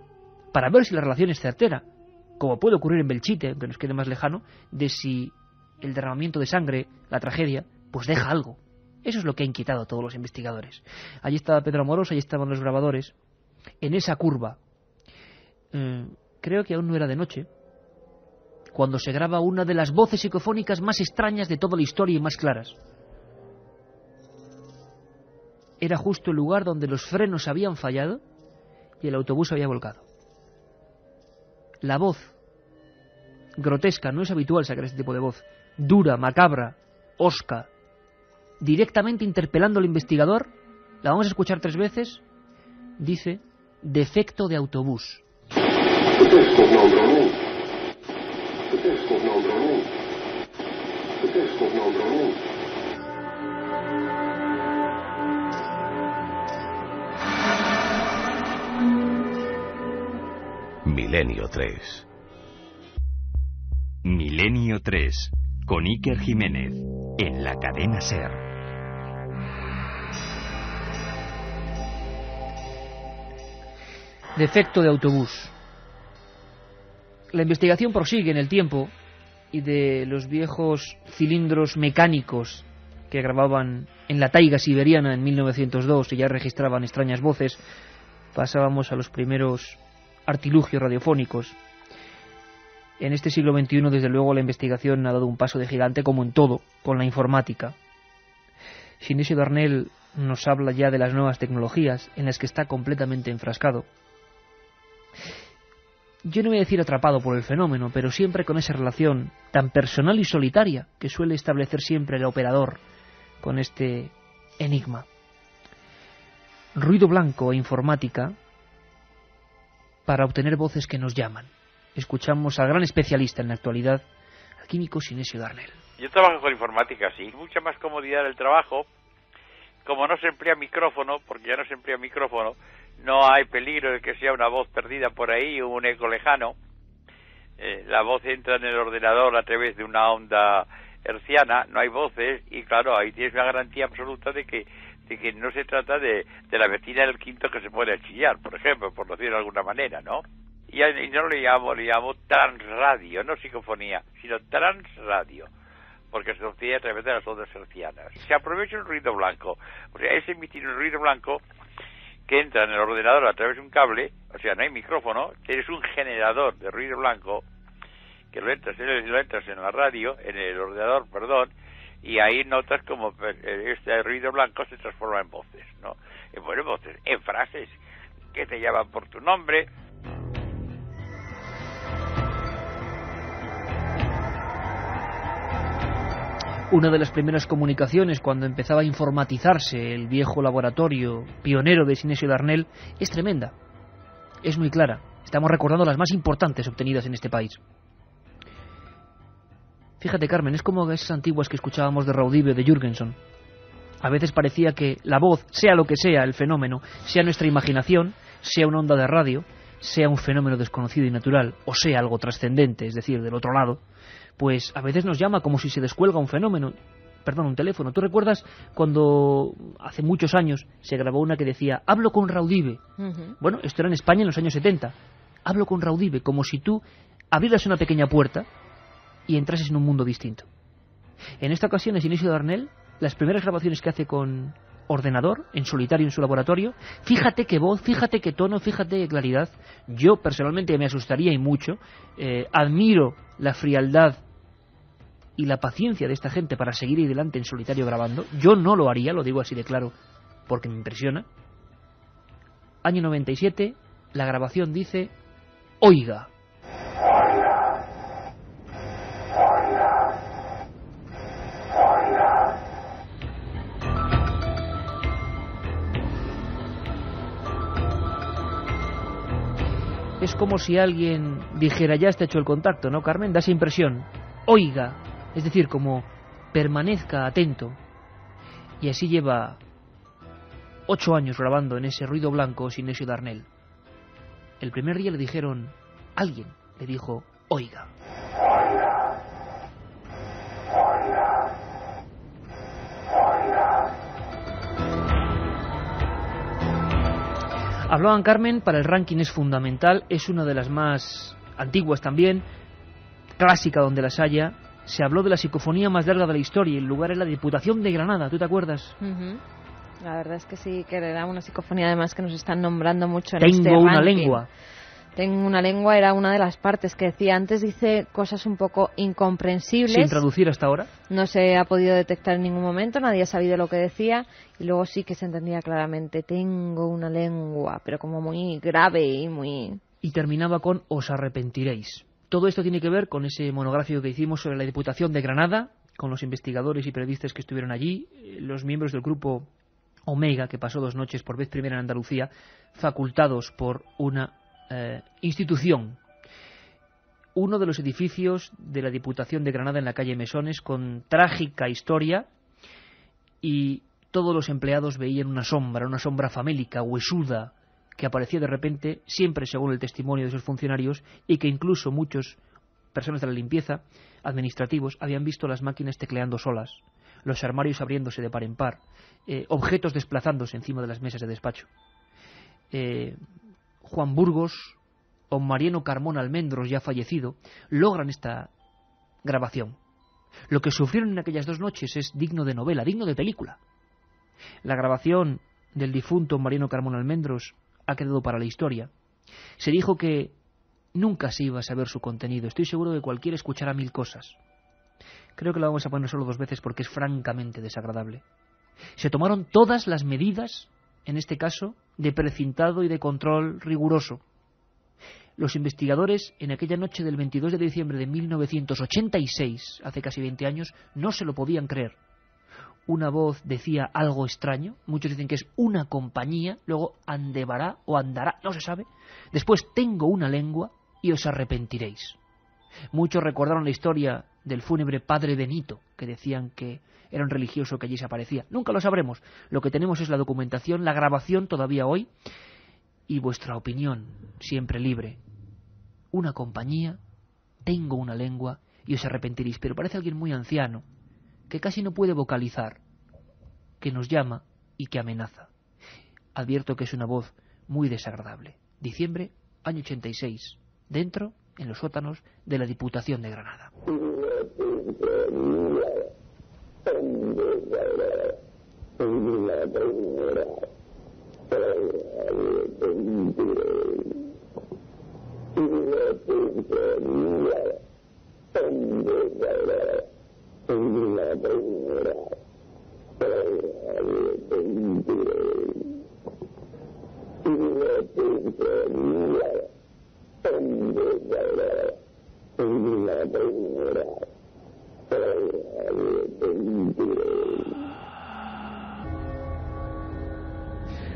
para ver si la relación es certera, como puede ocurrir en Belchite, aunque nos quede más lejano, de si el derramamiento de sangre, la tragedia, pues deja algo. Eso es lo que ha inquietado a todos los investigadores. Allí estaba Pedro Amorós, allí estaban los grabadores. En esa curva, creo que aún no era de noche, cuando se graba una de las voces psicofónicas más extrañas de toda la historia y más claras. Era justo el lugar donde los frenos habían fallado y el autobús había volcado. La voz, grotesca, no es habitual sacar este tipo de voz, dura, macabra, hosca, directamente interpelando al investigador, la vamos a escuchar 3 veces, dice: defecto de autobús. Milenio 3. Milenio 3, con Iker Jiménez, en la cadena SER. Defecto de autobús. La investigación prosigue en el tiempo y de los viejos cilindros mecánicos que grababan en la taiga siberiana en 1902 y ya registraban extrañas voces, pasábamos a los primeros artilugios radiofónicos. En este siglo XXI, desde luego, la investigación ha dado un paso de gigante, como en todo, con la informática. Sinesio Darnell nos habla ya de las nuevas tecnologías en las que está completamente enfrascado. Yo no voy a decir atrapado por el fenómeno, pero siempre con esa relación tan personal y solitaria que suele establecer siempre el operador con este enigma. Ruido blanco e informática para obtener voces que nos llaman. Escuchamos al gran especialista en la actualidad, al químico Sinesio Darnell. Yo trabajo con informática, sí. Mucha más comodidad del trabajo. Como no se emplea micrófono, porque ya no se emplea micrófono, no hay peligro de que sea una voz perdida por ahí o un eco lejano. La voz entra en el ordenador a través de una onda herciana, no hay voces, y claro, ahí tienes una garantía absoluta de que no se trata de la vecina del quinto que se puede chillar, por ejemplo, por decirlo de alguna manera, ¿no? Y no le llamo transradio, no psicofonía, sino transradio, porque se obtiene a través de las ondas hercianas. Se aprovecha un ruido blanco, o sea, es emitir un ruido blanco que entra en el ordenador a través de un cable, o sea, no hay micrófono, tienes un generador de ruido blanco que lo entras en la radio, en el ordenador, perdón, y ahí notas como este ruido blanco se transforma en voces, ¿no? En voces, en frases que te llaman por tu nombre. Una de las primeras comunicaciones cuando empezaba a informatizarse el viejo laboratorio pionero de Sinesio Darnell es tremenda, es muy clara. Estamos recordando las más importantes obtenidas en este país. Fíjate, Carmen, es como esas antiguas que escuchábamos de Raudive o de Jürgenson. A veces parecía que la voz, sea lo que sea el fenómeno, sea nuestra imaginación, sea una onda de radio, sea un fenómeno desconocido y natural, o sea algo trascendente, es decir, del otro lado, pues a veces nos llama como si se descuelga un fenómeno, un teléfono. ¿Tú recuerdas cuando hace muchos años se grabó una que decía, hablo con Raudive? Bueno, esto era en España en los años 70. Hablo con Raudive, como si tú abrieras una pequeña puerta y entrases en un mundo distinto. En esta ocasión, en Sinesio Darnell, las primeras grabaciones que hace con ordenador, en solitario en su laboratorio, fíjate qué voz, fíjate qué tono, fíjate qué claridad. Yo personalmente me asustaría y mucho. Admiro la frialdad y la paciencia de esta gente para seguir adelante en solitario grabando. Yo no lo haría, lo digo así de claro, porque me impresiona. Año 97, la grabación dice, oiga. es como si alguien dijera, ya está hecho el contacto, ¿no, Carmen? Da esa impresión. Oiga, es decir, como permanezca atento. Y así lleva 8 años grabando en ese ruido blanco Sinesio Darnell. El primer día le dijeron, alguien le dijo, oiga. Hablaban, Carmen, para el ranking es fundamental, es una de las más antiguas también, clásica donde las haya. Se habló de la psicofonía más larga de la historia y el lugar es la Diputación de Granada, ¿tú te acuerdas? La verdad es que sí, que era una psicofonía además que nos están nombrando mucho en este ranking. Tengo una lengua. Tengo una lengua era una de las partes que decía antes, dice cosas un poco incomprensibles. Sin traducir hasta ahora. No se ha podido detectar en ningún momento, nadie ha sabido lo que decía y luego sí que se entendía claramente, tengo una lengua, pero como muy grave y muy... Y terminaba con os arrepentiréis. Todo esto tiene que ver con ese monográfico que hicimos sobre la Diputación de Granada, con los investigadores y periodistas que estuvieron allí, los miembros del grupo Omega, que pasó 2 noches por vez primera en Andalucía, facultados por una institución. Uno de los edificios de la Diputación de Granada en la calle Mesones, con trágica historia, y todos los empleados veían una sombra famélica, huesuda, que aparecía de repente, siempre según el testimonio de esos funcionarios, y que incluso muchas personas de la limpieza, administrativos, habían visto las máquinas tecleando solas, los armarios abriéndose de par en par, objetos desplazándose encima de las mesas de despacho. Juan Burgos o Mariano Carmona Almendros, ya fallecido, logran esta grabación. Lo que sufrieron en aquellas 2 noches es digno de novela, digno de película. La grabación del difunto Mariano Carmona Almendros ha quedado para la historia. Se dijo que nunca se iba a saber su contenido. Estoy seguro de que cualquiera escuchará 1000 cosas. Creo que la vamos a poner solo 2 veces porque es francamente desagradable. Se tomaron todas las medidas, en este caso, de precintado y de control riguroso. Los investigadores, en aquella noche del 22 de diciembre de 1986, hace casi 20 años, no se lo podían creer. Una voz decía algo extraño, muchos dicen que es una compañía, luego andevará o andará, no se sabe. Después, tengo una lengua y os arrepentiréis. Muchos recordaron la historia del fúnebre padre Benito, que decían que era un religioso que allí se aparecía. Nunca lo sabremos. Lo que tenemos es la documentación, la grabación todavía hoy, y vuestra opinión, siempre libre. Una compañía, tengo una lengua y os arrepentiréis. Pero parece alguien muy anciano, que casi no puede vocalizar, que nos llama y que amenaza. Advierto que es una voz muy desagradable. Diciembre, año 86, dentro, en los sótanos de la Diputación de Granada.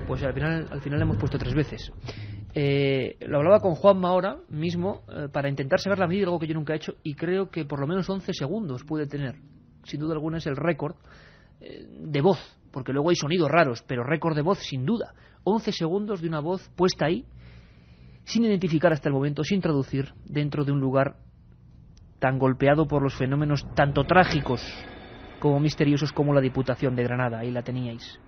Pues al final le hemos puesto 3 veces. Lo hablaba con Juanma ahora mismo para intentar saber la medida, algo que yo nunca he hecho, y creo que por lo menos 11 segundos puede tener. Sin duda alguna es el récord de voz, porque luego hay sonidos raros, pero récord de voz sin duda. 11 segundos de una voz puesta ahí, sin identificar hasta el momento, sin traducir, dentro de un lugar tan golpeado por los fenómenos tanto trágicos como misteriosos como la Diputación de Granada. Ahí la teníais.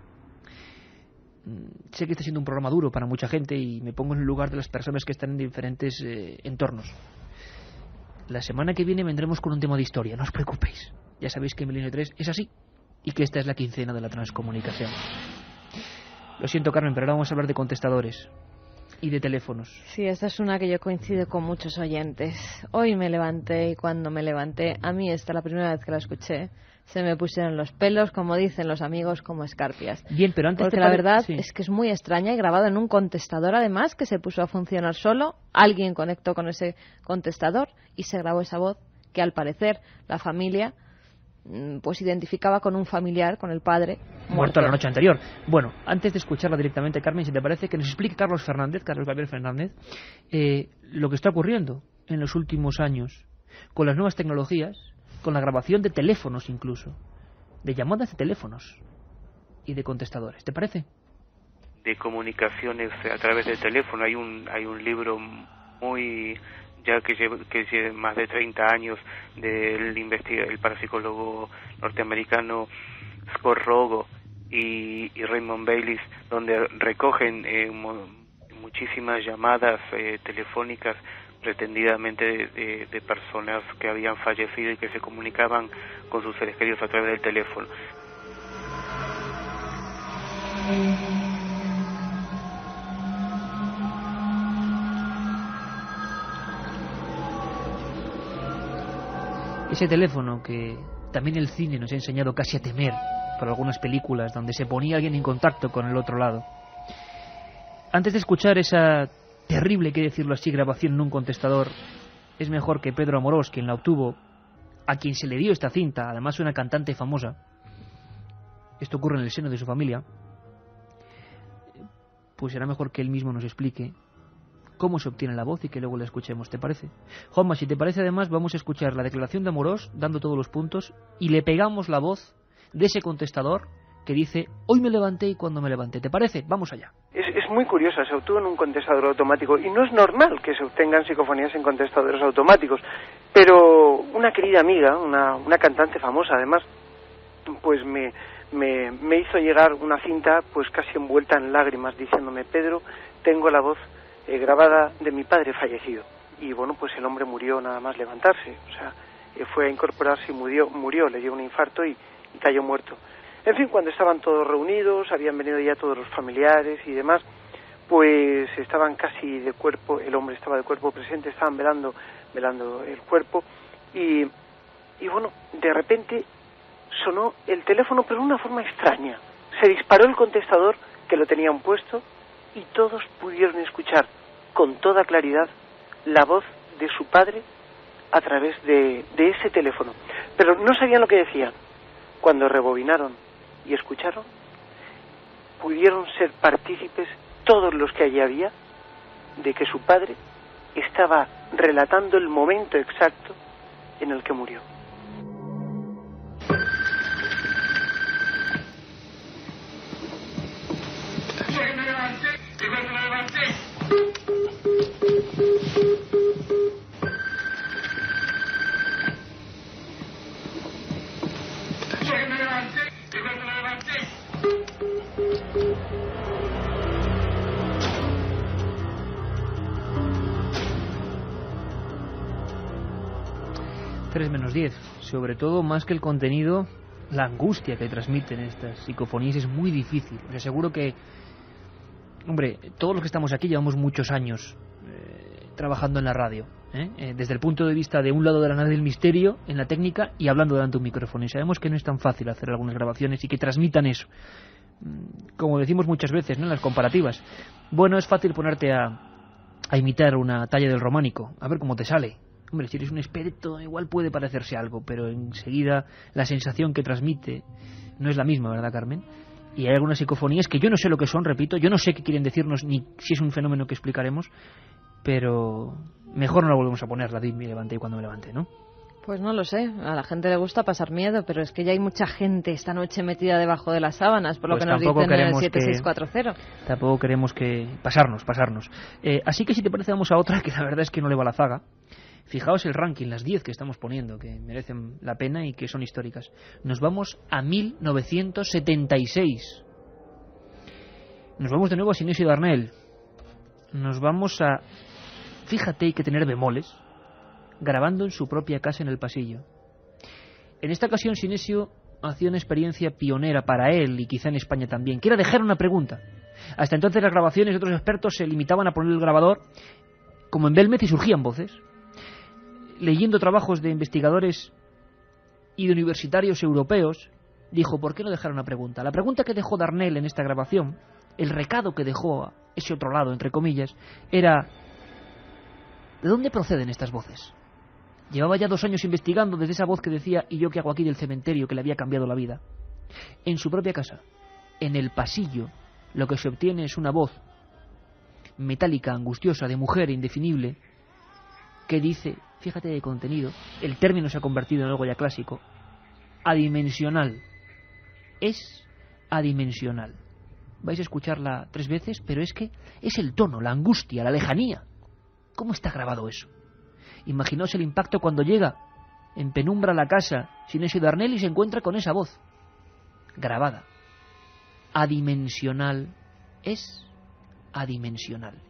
Sé que está siendo un programa duro para mucha gente y me pongo en el lugar de las personas que están en diferentes entornos. La semana que viene vendremos con un tema de historia, no os preocupéis. Ya sabéis que Milenio 3 es así y que esta es la quincena de la transcomunicación. Lo siento, Carmen, pero ahora vamos a hablar de contestadores y de teléfonos. Sí, esta es una que yo coincido con muchos oyentes. Hoy me levanté y cuando me levanté, a mí esta la primera vez que la escuché, se me pusieron los pelos, como dicen los amigos, como escarpias. Bien, pero antes porque la verdad es que es muy extraña y grabado en un contestador además que se puso a funcionar solo. Alguien conectó con ese contestador y se grabó esa voz que al parecer la familia pues identificaba con un familiar, con el padre, muerto la noche anterior. Bueno, antes de escucharla directamente, Carmen, si te parece, que nos explique Carlos Gabriel Fernández, lo que está ocurriendo en los últimos años con las nuevas tecnologías, con la grabación de teléfonos incluso, de llamadas de teléfonos y de contestadores. ¿Te parece? De comunicaciones a través del teléfono. Hay un libro muy, ya que lleva más de 30 años, el parapsicólogo norteamericano Scott Rogo y Raymond Baylis, donde recogen muchísimas llamadas telefónicas pretendidamente de personas que habían fallecido y que se comunicaban con sus seres queridos a través del teléfono. Ese teléfono que también el cine nos ha enseñado casi a temer por algunas películas, donde se ponía alguien en contacto con el otro lado. Antes de escuchar esa terrible, hay que decirlo así, grabación en un contestador, es mejor que Pedro Amorós, quien la obtuvo, a quien se le dio esta cinta, además una cantante famosa, esto ocurre en el seno de su familia, pues será mejor que él mismo nos explique cómo se obtiene la voz y que luego la escuchemos, ¿te parece? Juanma, si te parece, además vamos a escuchar la declaración de Amorós dando todos los puntos y le pegamos la voz de ese contestador que dice: hoy me levanté y cuando me levanté. ¿Te parece? Vamos allá. Es muy curiosa, se obtuvo en un contestador automático y no es normal que se obtengan psicofonías en contestadores automáticos, pero una querida amiga, una cantante famosa además, pues me hizo llegar una cinta pues casi envuelta en lágrimas diciéndome: Pedro, tengo la voz grabada de mi padre fallecido. Y bueno, pues el hombre murió nada más levantarse, o sea, fue a incorporarse y murió, le dio un infarto y cayó muerto. En fin, cuando estaban todos reunidos, habían venido ya todos los familiares y demás, pues estaban casi de cuerpo, el hombre estaba de cuerpo presente, estaban velando el cuerpo y bueno, de repente sonó el teléfono, pero de una forma extraña. Se disparó el contestador que lo tenían puesto y todos pudieron escuchar con toda claridad la voz de su padre a través de ese teléfono. Pero no sabían lo que decían. Cuando rebobinaron y escucharon, pudieron ser partícipes todos los que allí había de que su padre estaba relatando el momento exacto en el que murió. Menos 10, sobre todo más que el contenido, la angustia que transmiten estas psicofonías es muy difícil. Os aseguro que, hombre, todos los que estamos aquí llevamos muchos años trabajando en la radio, desde el punto de vista de un lado de la nave del misterio, en la técnica, y hablando delante de un micrófono, y sabemos que no es tan fácil hacer algunas grabaciones y que transmitan eso, como decimos muchas veces, ¿no?, en las comparativas. Bueno, es fácil ponerte a imitar una talla del románico, a ver cómo te sale. Hombre, si eres un experto igual puede parecerse algo, pero enseguida la sensación que transmite no es la misma, ¿verdad, Carmen? Y hay algunas psicofonías que yo no sé lo que son, repito, yo no sé qué quieren decirnos ni si es un fenómeno que explicaremos, pero mejor no la volvemos a poner, la de me levanté y cuando me levanté, ¿no? Pues no lo sé, a la gente le gusta pasar miedo, pero es que ya hay mucha gente esta noche metida debajo de las sábanas, por lo que nos dicen en el 7640. Tampoco queremos que pasarnos. Así que si te parece vamos a otra que la verdad es que no le va la zaga. Fijaos el ranking, las 10 que estamos poniendo, que merecen la pena y que son históricas. Nos vamos a 1976. Nos vamos de nuevo a Sinesio Darnell. Nos vamos a... Fíjate, hay que tener bemoles, grabando en su propia casa en el pasillo. En esta ocasión Sinesio hacía una experiencia pionera para él y quizá en España también, que era dejar una pregunta. Hasta entonces las grabaciones de otros expertos se limitaban a poner el grabador como en Belmez y surgían voces. Leyendo trabajos de investigadores y de universitarios europeos, dijo, ¿por qué no dejar una pregunta? La pregunta que dejó Darnell en esta grabación, el recado que dejó a ese otro lado, entre comillas, era: ¿de dónde proceden estas voces? Llevaba ya 2 años investigando desde esa voz que decía: ¿y yo qué hago aquí del cementerio que le había cambiado la vida? En su propia casa, en el pasillo lo que se obtiene es una voz metálica, angustiosa, de mujer indefinible, que dice, fíjate de contenido, el término se ha convertido en algo ya clásico, adimensional. Es adimensional. Vais a escucharla 3 veces, pero es que es el tono, la angustia, la lejanía. ¿Cómo está grabado eso? Imaginaos el impacto cuando llega en penumbra a la casa Sinesio Darnell y se encuentra con esa voz grabada. Adimensional. Es adimensional.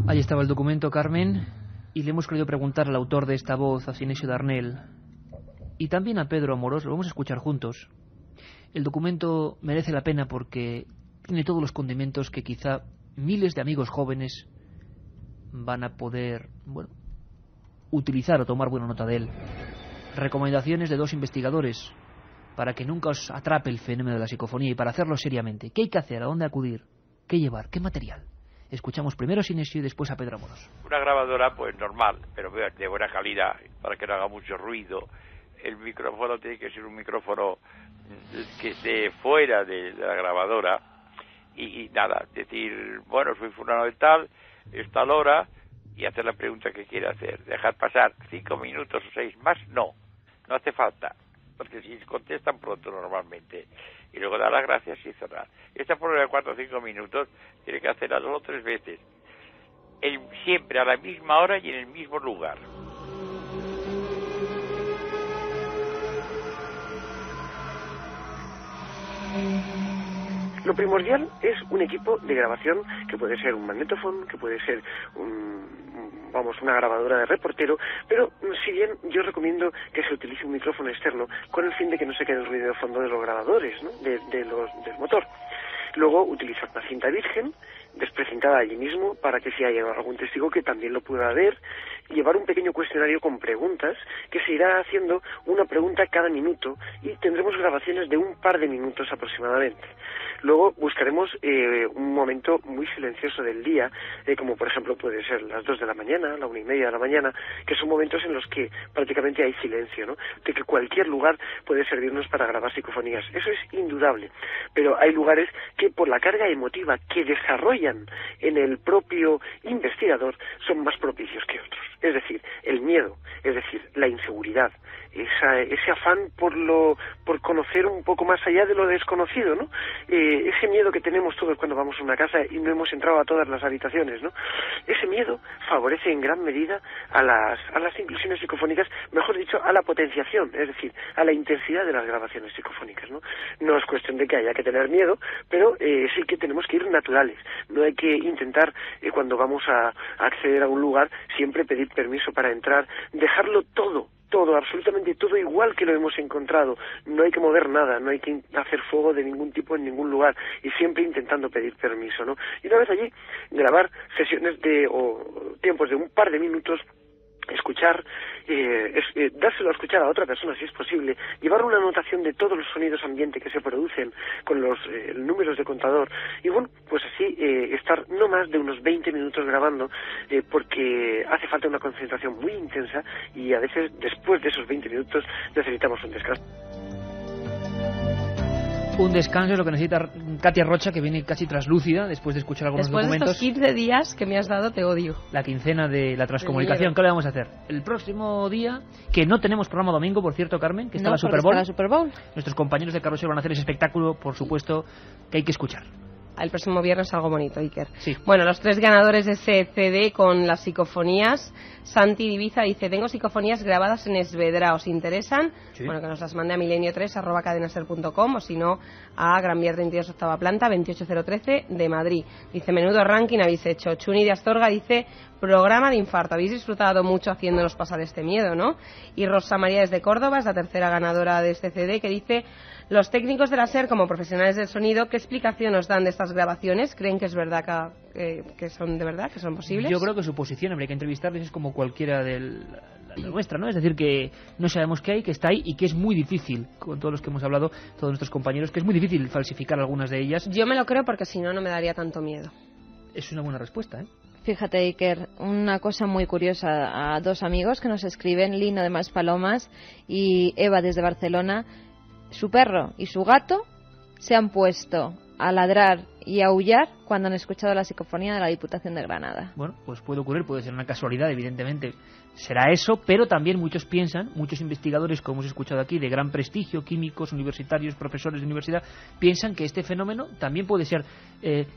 Ahí estaba el documento, Carmen, y le hemos querido preguntar al autor de esta voz, a Sinesio Darnell, y también a Pedro Amorós. Lo vamos a escuchar juntos. El documento merece la pena porque tiene todos los condimentos que quizá miles de amigos jóvenes van a poder, bueno, utilizar o tomar buena nota de él. Recomendaciones de 2 investigadores para que nunca os atrape el fenómeno de la psicofonía y para hacerlo seriamente. ¿Qué hay que hacer? ¿A dónde acudir? ¿Qué llevar? ¿Qué material? Escuchamos primero a Sinesio y después a Pedro Amorós. Una grabadora, pues normal, pero de buena calidad, para que no haga mucho ruido. El micrófono tiene que ser un micrófono que esté fuera de la grabadora. Y nada, decir, bueno, soy fulano de tal, es tal hora, y hacer la pregunta que quiere hacer. Dejar pasar 5 minutos o 6 más, no hace falta, porque si contestan pronto normalmente, y luego dar las gracias y cerrar. Esta prueba de 4 o 5 minutos tiene que hacerla 2 o 3 veces, siempre a la misma hora y en el mismo lugar. Lo primordial es un equipo de grabación que puede ser un magnetofón, que puede ser una grabadora de reportero, pero si bien yo recomiendo que se utilice un micrófono externo con el fin de que no se quede el ruido de fondo de los grabadores, ¿no? del motor. Luego utilizar una cinta virgen, desprecintada allí mismo, para que si hay algún testigo que también lo pueda ver, llevar un pequeño cuestionario con preguntas, que se irá haciendo una pregunta cada minuto, y tendremos grabaciones de un par de minutos aproximadamente. Luego buscaremos un momento muy silencioso del día, como por ejemplo puede ser las 2 de la mañana, la 1:30 de la mañana, que son momentos en los que prácticamente hay silencio, ¿no? De que cualquier lugar puede servirnos para grabar psicofonías. Eso es indudable. Pero hay lugares que por la carga emotiva que desarrollan en el propio investigador son más propicios que otros. Es decir, el miedo, es decir, la inseguridad, ese afán por conocer un poco más allá de lo desconocido, ¿no? Ese miedo que tenemos todos cuando vamos a una casa y no hemos entrado a todas las habitaciones, ¿no? Ese miedo favorece en gran medida a las inclusiones psicofónicas, mejor dicho, a la potenciación, es decir, a la intensidad de las grabaciones psicofónicas, ¿no? No es cuestión de que haya que tener miedo, pero sí que tenemos que ir naturales. No hay que intentar, cuando vamos a acceder a un lugar, siempre pedir permiso para entrar, dejarlo todo, absolutamente todo igual que lo hemos encontrado. No hay que mover nada, no hay que hacer fuego de ningún tipo en ningún lugar, y siempre intentando pedir permiso, ¿no? Y una vez allí, grabar sesiones o tiempos de un par de minutos, escuchar, dárselo a escuchar a otra persona si es posible, llevar una anotación de todos los sonidos ambiente que se producen con los números de contador, y bueno, pues así estar no más de unos 20 minutos grabando, porque hace falta una concentración muy intensa, y a veces después de esos 20 minutos necesitamos un descanso. Un descanso es lo que necesita Katia Rocha, que viene casi traslúcida después de escuchar algunos documentos. Después de estos 15 días que me has dado, te odio. La quincena de la transcomunicación. ¿Qué le vamos a hacer? El próximo día, que no tenemos programa domingo, por cierto, Carmen, que está la Super Bowl. Está la Super Bowl. Nuestros compañeros de Carrusel van a hacer ese espectáculo, por supuesto, que hay que escuchar. El próximo viernes algo bonito, Iker. Sí. Bueno, los 3 ganadores de ese CD con las psicofonías. Santi Diviza dice: tengo psicofonías grabadas en Esvedra, ¿os interesan? Sí. Bueno, que nos las mande a milenio3@cadenaser.com, o si no a Gran Vía 32, octava planta, 28013 de Madrid. Dice: menudo ranking habéis hecho. Chuni de Astorga dice: programa de infarto. Habéis disfrutado mucho haciéndonos pasar este miedo, ¿no? Y Rosa María desde Córdoba es la tercera ganadora de este CD, que dice: Los técnicos de la SER, como profesionales del sonido, ¿qué explicación nos dan de estas grabaciones? ¿Creen que es verdad que son de verdad, que son posibles? Yo creo que su posición, habría que entrevistarles, es como cualquiera de la nuestra, ¿no? Es decir, que no sabemos qué hay, que está ahí y que es muy difícil, con todos los que hemos hablado, todos nuestros compañeros, que es muy difícil falsificar algunas de ellas. Yo me lo creo porque si no, no me daría tanto miedo. Es una buena respuesta, ¿eh? Fíjate, Iker, una cosa muy curiosa. A dos amigos que nos escriben, Lino de Maspalomas y Eva desde Barcelona, su perro y su gato se han puesto a ladrar y a aullar cuando han escuchado la psicofonía de la Diputación de Granada. Bueno, pues puede ocurrir, puede ser una casualidad, evidentemente será eso, pero también muchos piensan, muchos investigadores, como hemos escuchado aquí, de gran prestigio, químicos, universitarios, profesores de universidad, piensan que este fenómeno también puede ser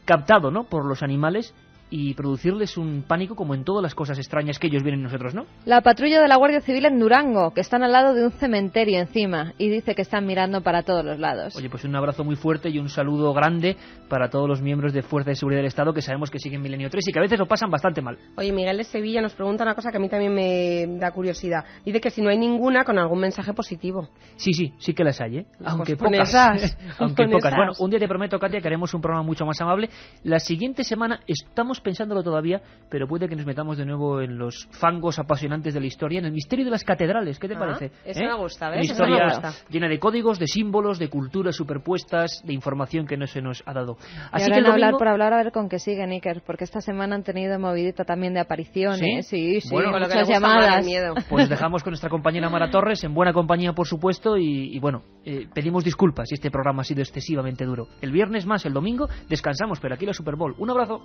captado, ¿no?, por los animales y producirles un pánico como en todas las cosas extrañas que ellos ven en nosotros, ¿no? La patrulla de la Guardia Civil en Durango, que están al lado de un cementerio encima, y dice que están mirando para todos los lados. Oye, pues un abrazo muy fuerte y un saludo grande para todos los miembros de Fuerzas de Seguridad del Estado que sabemos que siguen Milenio 3 y que a veces lo pasan bastante mal. Oye, Miguel de Sevilla nos pregunta una cosa que a mí también me da curiosidad. Dice que si no hay ninguna, con algún mensaje positivo. Sí que las hay, ¿eh? Aunque pues pocas. Aunque pocas. Esas. Bueno, un día te prometo, Katia, que haremos un programa mucho más amable. La siguiente semana estamos pensándolo todavía, pero puede que nos metamos de nuevo en los fangos apasionantes de la historia, en el misterio de las catedrales. ¿Qué te parece? Eso me gusta, ¿ves? Una historia llena de códigos, de símbolos, de culturas superpuestas, de información que no se nos ha dado. Así y ahora que hablar por hablar, a ver con qué siguen, Iker, porque esta semana han tenido movidita también de apariciones. Sí, bueno, con muchas llamadas. Pues dejamos con nuestra compañera Mara Torres, en buena compañía, por supuesto, y bueno, pedimos disculpas si este programa ha sido excesivamente duro. El viernes más, el domingo, descansamos, pero aquí la Super Bowl. Un abrazo.